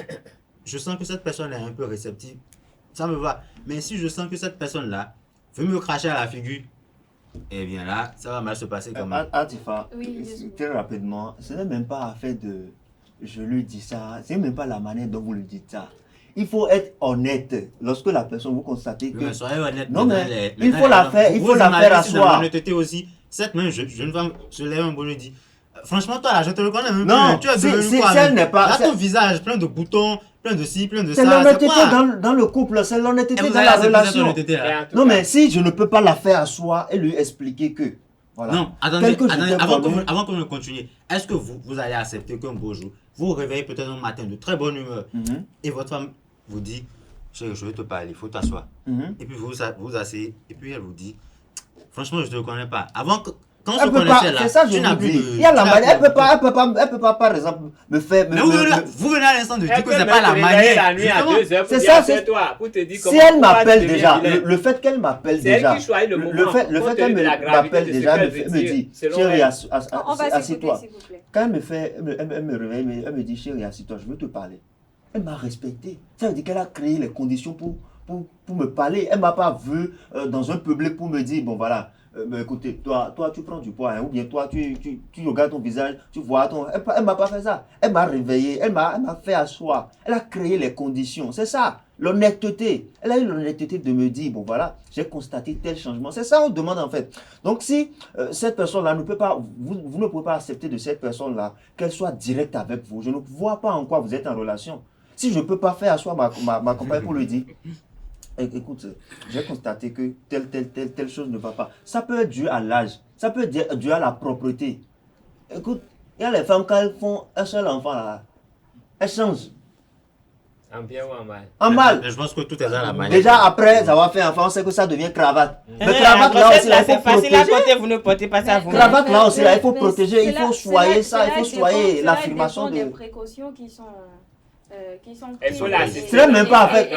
je sens que cette personne est un peu réceptive, ça me va. Mais si je sens que cette personne-là veut me cracher à la figure, eh bien là, ça va mal se passer quand même. Atifa, très rapidement, ce n'est même pas affaire de je lui dis ça, c'est même pas la manière dont vous le dites ça. Il faut être honnête lorsque la personne vous constatez que. Mais soyez honnête. Non mais il faut la faire asseoir. Honnêteté aussi. Cette même jeune femme se lève un bon et dit, franchement toi là je te le connais même non, plus. Tu es devenu quoi? Elle n'est pas. Là ton visage plein de boutons, plein de ci, plein de ça. C'est l'honnêteté dans le couple, c'est l'honnêteté dans la relation. Non mais si je ne peux pas la faire asseoir et lui expliquer que. Voilà. Non, attendez, avant qu'on ne continue, est-ce que vous allez accepter qu'un beau jour, vous vous réveillez peut-être un matin de très bonne humeur et votre femme vous dit, chérie, je vais te parler, il faut t'asseoir. Et puis vous vous asseyez et puis elle vous dit, franchement, je ne te connais pas. Quand on se connaissait là, tu n'as plus de... Il y a la manière, elle peut pas, par exemple, me faire... Mais vous venez à l'instant de dire que ce n'est pas la manière. C'est ça, c'est toi. Si elle m'appelle déjà, le fait qu'elle m'appelle déjà, le fait qu'elle m'appelle déjà, me dit, chérie, assieds-toi. Quand elle me réveille, elle me dit, chérie, assieds-toi, je veux te parler. Elle m'a respecté. Ça veut dire qu'elle a créé les conditions pour me parler. Elle ne m'a pas vu dans un public pour me dire, bon voilà, mais écoutez, toi tu prends du poids, hein, ou bien toi tu regardes ton visage, tu vois ton... Elle ne m'a pas fait ça. Elle m'a réveillé, elle m'a fait asseoir. Elle a créé les conditions. C'est ça, l'honnêteté. Elle a eu l'honnêteté de me dire, bon voilà, j'ai constaté tel changement. C'est ça on demande en fait. Donc si cette personne-là ne peut pas, vous ne pouvez pas accepter de cette personne-là qu'elle soit directe avec vous. Je ne vois pas en quoi vous êtes en relation. Si je ne peux pas faire asseoir ma compagne pour lui dire, écoute, j'ai constaté que telle chose ne va pas. Ça peut être dû à l'âge, ça peut être dû à la propreté. Écoute, il y a les femmes quand elles font un seul enfant là, elles changent. En bien ou en mal? En mal. Mais je pense que tout est dans la manière. Déjà après avoir fait enfant, c'est que ça devient cravate. Mais cravate là aussi, il faut protéger. Vous ne portez pas ça vous. Cravate là aussi, il faut protéger, il faut soigner ça, il faut soigner l'affirmation de... des précautions qui sont il faut l'assister. C'est même pas fait.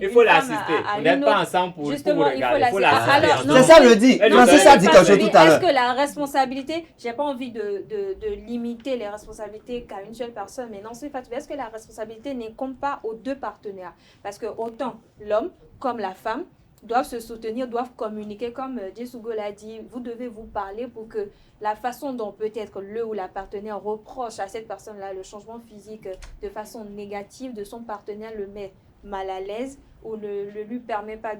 Il faut l'assister. Vous n'êtes pas ensemble pour vous regarder. Il faut l'assister. C'est ça le dit. C'est ça dit quelque chose tout à l'heure. Est-ce que la responsabilité, j'ai pas envie de limiter les responsabilités qu'à une seule personne, mais non, c'est Fatou. Est-ce que la responsabilité n'incombe pas aux deux partenaires? Parce que autant l'homme comme la femme doivent se soutenir, doivent communiquer, comme Djessougo l'a dit, vous devez vous parler pour que la façon dont peut-être le ou la partenaire reproche à cette personne-là le changement physique de façon négative de son partenaire le met mal à l'aise ou ne lui permet pas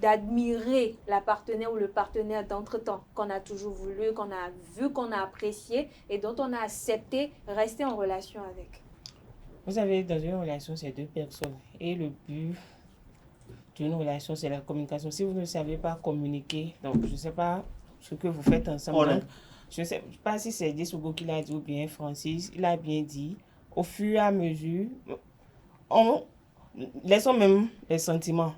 d'admirer la partenaire ou le partenaire d'entretemps qu'on a toujours voulu, qu'on a vu, qu'on a apprécié et dont on a accepté rester en relation avec. Vous savez, dans une relation, c'est deux personnes et le but d'une relation, c'est la communication. Si vous ne savez pas communiquer, donc je ne sais pas ce que vous faites ensemble. Donc, je ne sais pas si c'est Djessougo qui l'a dit ou bien Francis, il a bien dit, au fur et à mesure, laissons même les sentiments.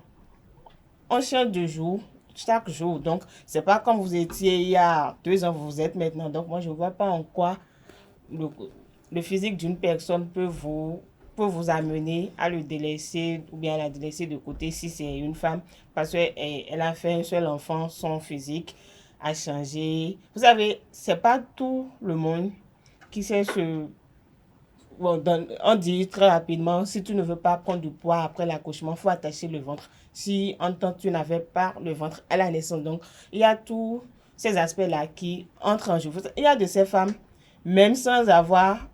On change de jour, chaque jour. Donc, ce n'est pas comme vous étiez il y a 2 ans, vous êtes maintenant. Donc, moi, je ne vois pas en quoi le physique d'une personne peut vous amener à le délaisser ou bien à la délaisser de côté si c'est une femme parce qu'elle a fait un seul enfant, son physique a changé. Vous savez, c'est pas tout le monde qui sait se... Bon, on dit très rapidement, si tu ne veux pas prendre du poids après l'accouchement, il faut attacher le ventre. Si en temps tu n'avais pas le ventre à la naissance. Donc, il y a tous ces aspects-là qui entrent en jeu. Il y a de ces femmes, même sans avoir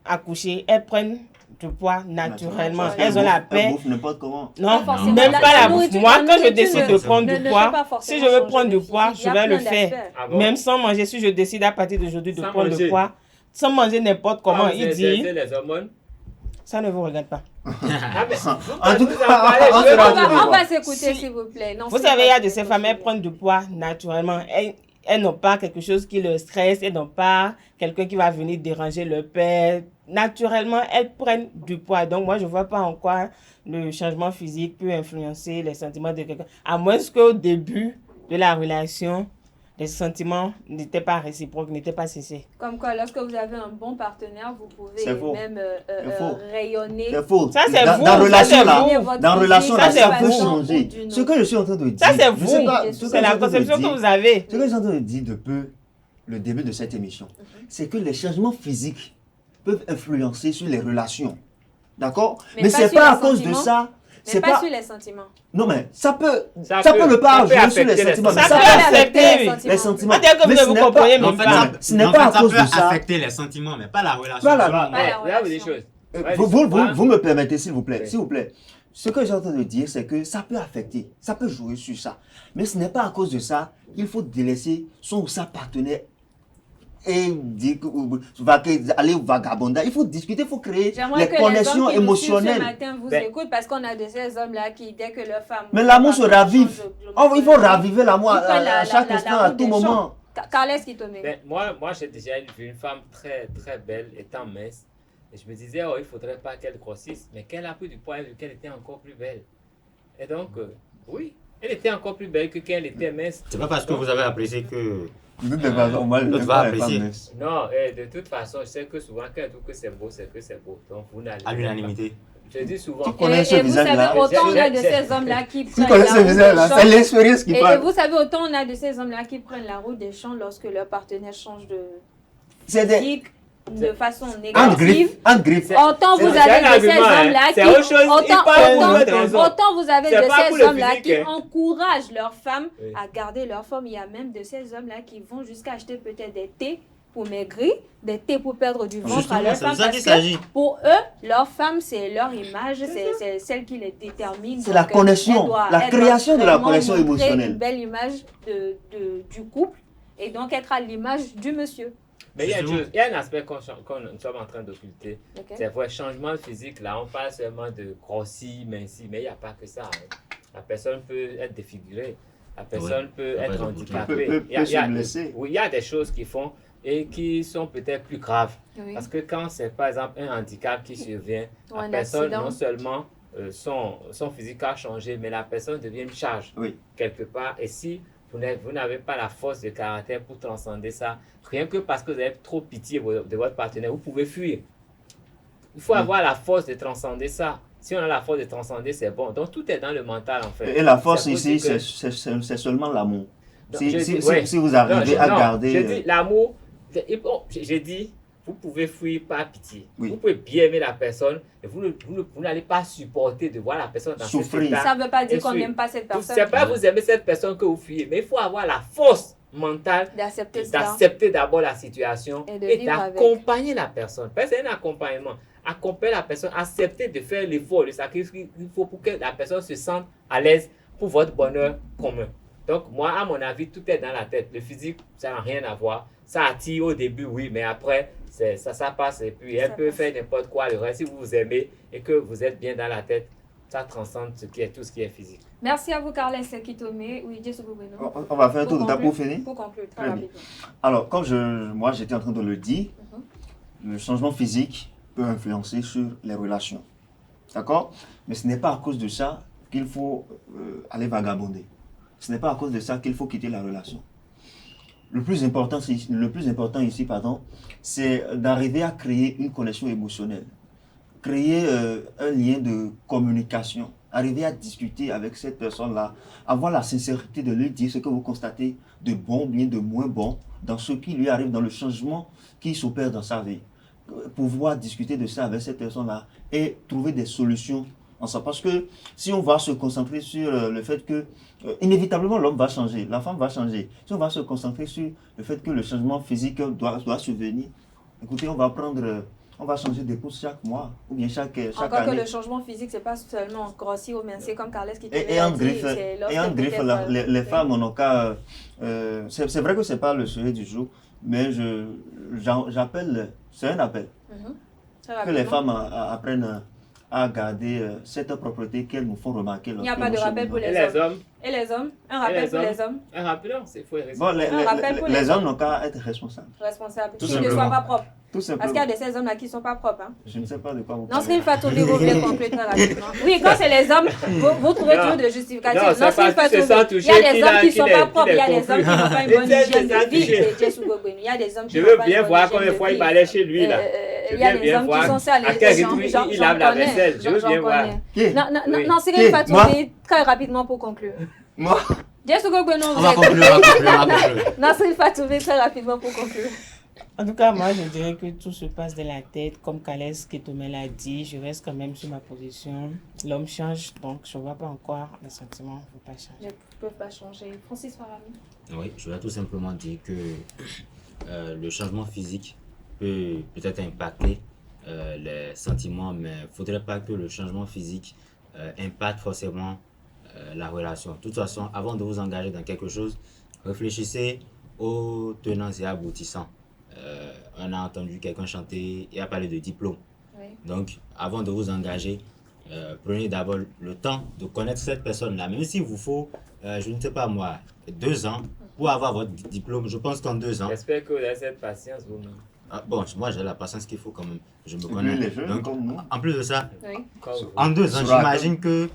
accouché, elles prennent du poids naturellement. Elles ont la paix. N'importe comment. Non, même pas la bouffe. Moi, quand je décide de prendre du poids, si je veux prendre du poids, je vais le faire. Même sans manger, si je décide à partir d'aujourd'hui de prendre du poids, sans manger n'importe comment, il dit... les hormones. Ça ne vous regarde pas. En tout cas, on va s'écouter, s'il vous plaît. Non, vous savez, il y a de ces femmes, elles prennent du poids naturellement. Elles n'ont pas quelque chose qui les stresse, elles n'ont pas quelqu'un qui va venir déranger leur père. Naturellement, elles prennent du poids. Donc, moi, je ne vois pas en quoi le changement physique peut influencer les sentiments de quelqu'un. À moins qu'au début de la relation, les sentiments n'étaient pas réciproques, n'étaient pas cessés. Comme quoi, lorsque vous avez un bon partenaire, vous pouvez même rayonner. C'est faux. Ça, c'est vous. Dans relation là, ça peut changer. Ce que je suis en train de dire. Ça, c'est vous. C'est la conception que vous avez. Ce que je suis en train de dire depuis le début de cette émission, c'est que les changements physiques peuvent influencer sur les relations. D'accord? Mais ce n'est pas à cause de ça. Mais pas sur les sentiments. Non, mais ça peut ne pas jouer sur les sentiments. Ça peut affecter les sentiments. Mais ce n'est pas à cause de ça. Ça peut affecter les sentiments, mais pas la relation. Vous me permettez, s'il vous plaît. S'il vous plaît. Ce que j'ai en train de dire, c'est que ça peut affecter, ça peut jouer sur ça. Mais ce n'est pas à cause de ça qu'il faut délaisser son ou sa partenaire et dire aller vagabonder. Il faut discuter, il faut créer les connexions émotionnelles. Ce matin vous écoutent parce qu'on a de ces hommes-là qui, dès que leur femme... Mais l'amour se ravive. Il faut raviver l'amour à chaque instant, à tout moment. Carles qui te met. Moi j'ai déjà vu une femme très, très belle étant mince. Et je me disais, il ne faudrait pas qu'elle grossisse. Mais qu'elle a pris du poids, qu'elle était encore plus belle. Et donc, oui, elle était encore plus belle que quand elle était mince. C'est pas parce que vous avez apprécié que... L'autre va apprécier. Non, de toute façon, je sais que souvent, quand elle trouve que c'est beau, c'est que c'est beau. Donc, vous n'allez à l'unanimité. Je dis souvent. Et vous savez, autant on a de ces hommes-là qui prennent la route des champs. C'est l'expérience qui parle. Et vous savez, autant on a de ces hommes-là qui prennent la route des champs lorsque leur partenaire change de physique de façon négative. Autant vous avez de ces hommes-là qui... Autant vous avez de ces hommes-là qui encouragent leurs femmes à garder leur forme. Il y a même de ces hommes-là qui vont jusqu'à acheter peut-être des thés pour maigrir, des thés pour perdre du ventre à leur femme. Parce que pour eux, leur femme, c'est leur image, c'est celle qui les détermine. C'est la connexion, la création de la connexion émotionnelle. Une belle image du couple et donc être à l'image du monsieur. Mais il y a un aspect qu'on sommes en train d'occulter. C'est vrai, changement physique, là, on parle seulement de grossir, mincir, mais il n'y a pas que ça. La personne peut être défigurée, la personne peut être handicapée. Peut se blesser. Oui, il y a des choses qu'ils font et qui sont peut-être plus graves. Oui. Parce que quand c'est par exemple un handicap qui survient, la personne non seulement son physique a changé, mais la personne devient une charge quelque part. Et si vous n'avez pas la force de caractère pour transcender ça, rien que parce que vous avez trop pitié de votre partenaire, vous pouvez fuir. Il faut avoir la force de transcender ça. Si on a la force de transcender, c'est bon. Donc tout est dans le mental en fait. Et la force ici, c'est seulement l'amour. Si vous arrivez à garder... Je dis l'amour, j'ai dit, vous pouvez fuir par pitié. Vous pouvez bien aimer la personne, et vous n'allez pas supporter de voir la personne dans cet état. Ça ne veut pas dire qu'on n'aime pas cette personne. Ce n'est pas vous aimez cette personne que vous fuyez, mais il faut avoir la force mentale d'accepter d'abord la situation et d'accompagner la personne. Parce que c'est un accompagnement. Accompagner la personne, accepter de faire l'effort, le sacrifice qu'il faut pour que la personne se sente à l'aise pour votre bonheur commun. Donc, moi, à mon avis, tout est dans la tête. Le physique, ça n'a rien à voir. Ça attire au début, oui, mais après, ça passe. Et puis, elle peut faire n'importe quoi. Le reste, si vous vous aimez et que vous êtes bien dans la tête, ça transcende tout ce qui est physique. Merci à vous, Carles Kitome. Oui, on va faire un tour de table pour finir. Pour conclure, très rapidement. Alors, comme moi, j'étais en train de le dire, le changement physique peut influencer sur les relations. D'accord? Mais ce n'est pas à cause de ça qu'il faut aller vagabonder. Ce n'est pas à cause de ça qu'il faut quitter la relation. Le plus important ici, c'est d'arriver à créer une connexion émotionnelle, créer un lien de communication arriver à discuter avec cette personne-là, avoir la sincérité de lui dire ce que vous constatez de bon, bien de moins bon, dans ce qui lui arrive, dans le changement qui s'opère dans sa vie. Pouvoir discuter de ça avec cette personne-là et trouver des solutions ensemble. Parce que si on va se concentrer sur le fait que, inévitablement, l'homme va changer, la femme va changer. Si on va se concentrer sur le fait que le changement physique doit survenir, écoutez, on va changer d'épouse chaque mois ou bien chaque année. Encore que le changement physique, c'est pas seulement grossir ou mincir comme Carles qui te Et en griffe, les femmes en ont qu'à... c'est vrai que c'est pas le sujet du jour, mais j'appelle, c'est un appel. Que les femmes apprennent à garder cette propreté qu'elles nous font remarquer. Il n'y a pas de rappel pour les hommes. Et les hommes? Un rappel pour les hommes? Un rappel, c'est faux. Bon, les hommes n'ont qu'à être responsables. Responsables. Qui ne soient pas propres. Tout simplement. Parce qu'il y a de ces hommes-là qui ne sont pas propres. Hein. Je ne sais pas de quoi vous parlez. Nasrine Fatoumbi, vous voulez conclure très rapidement. Oui, quand c'est les hommes, vous trouvez toujours des justificatifs. Nasrine Fatoumbi, il y a des hommes qui ne sont pas propres, il y a des hommes qui n'ont pas une bonne hygiène de vie. Il y a des hommes qui n'ont pas une bonne hygiène de vie. Je veux bien voir combien de fois il m'allait chez lui, là. Il y a des hommes qui sont sales. À quel rythme il lave la vaisselle. Je veux bien voir. Nasrine Fatoumbi, très rapidement pour conclure. Moi On va conclure. Nasrine Fatoumbi, très rapidement pour conclure. En tout cas, moi, je dirais que tout se passe de la tête. Comme Carles Kitome l'a dit, je reste quand même sur ma position. L'homme change, donc je ne vois pas encore les sentiments ne peuvent pas changer. Ils ne peuvent pas changer. Francis Farami. Oui, je vais tout simplement dire que le changement physique peut peut-être impacter les sentiments, mais il ne faudrait pas que le changement physique impacte forcément la relation. De toute façon, avant de vous engager dans quelque chose, réfléchissez aux tenants et aboutissants. On a entendu quelqu'un chanter et a parlé de diplôme. Oui. Donc, avant de vous engager, prenez d'abord le temps de connaître cette personne-là. Même s'il vous faut, je ne sais pas moi, 2 ans pour avoir votre diplôme. Je pense qu'en 2 ans... J'espère que vous avez cette patience vous-même. Bon, moi j'ai la patience qu'il faut quand même. Je me connais. Donc, en plus de ça, en 2 ans, j'imagine que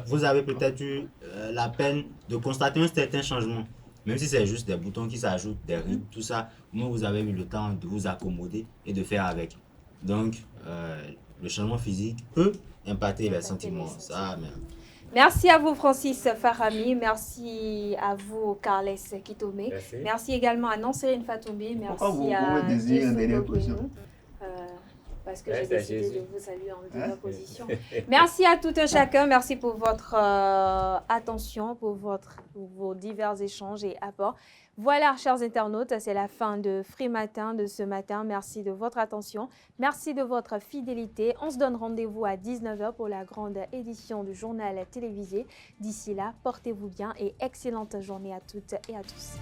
vous avez peut-être eu la peine de constater un certain changement. Même si c'est juste des boutons qui s'ajoutent, des rides, tout ça, moi vous avez eu le temps de vous accommoder et de faire avec. Donc, le changement physique peut impacter les sentiments. Ça, mais... Merci à vous Francis Farami, merci à vous Carles Kitome, merci également à Nasrine Fatoumbi, merci à parce que j'ai décidé de vous saluer en deuxième position. Merci à tout un chacun, merci pour votre attention, pour vos divers échanges et apports. Voilà, chers internautes, c'est la fin de Free Matin de ce matin. Merci de votre attention, merci de votre fidélité. On se donne rendez-vous à 19h pour la grande édition du journal télévisé. D'ici là, portez-vous bien et excellente journée à toutes et à tous.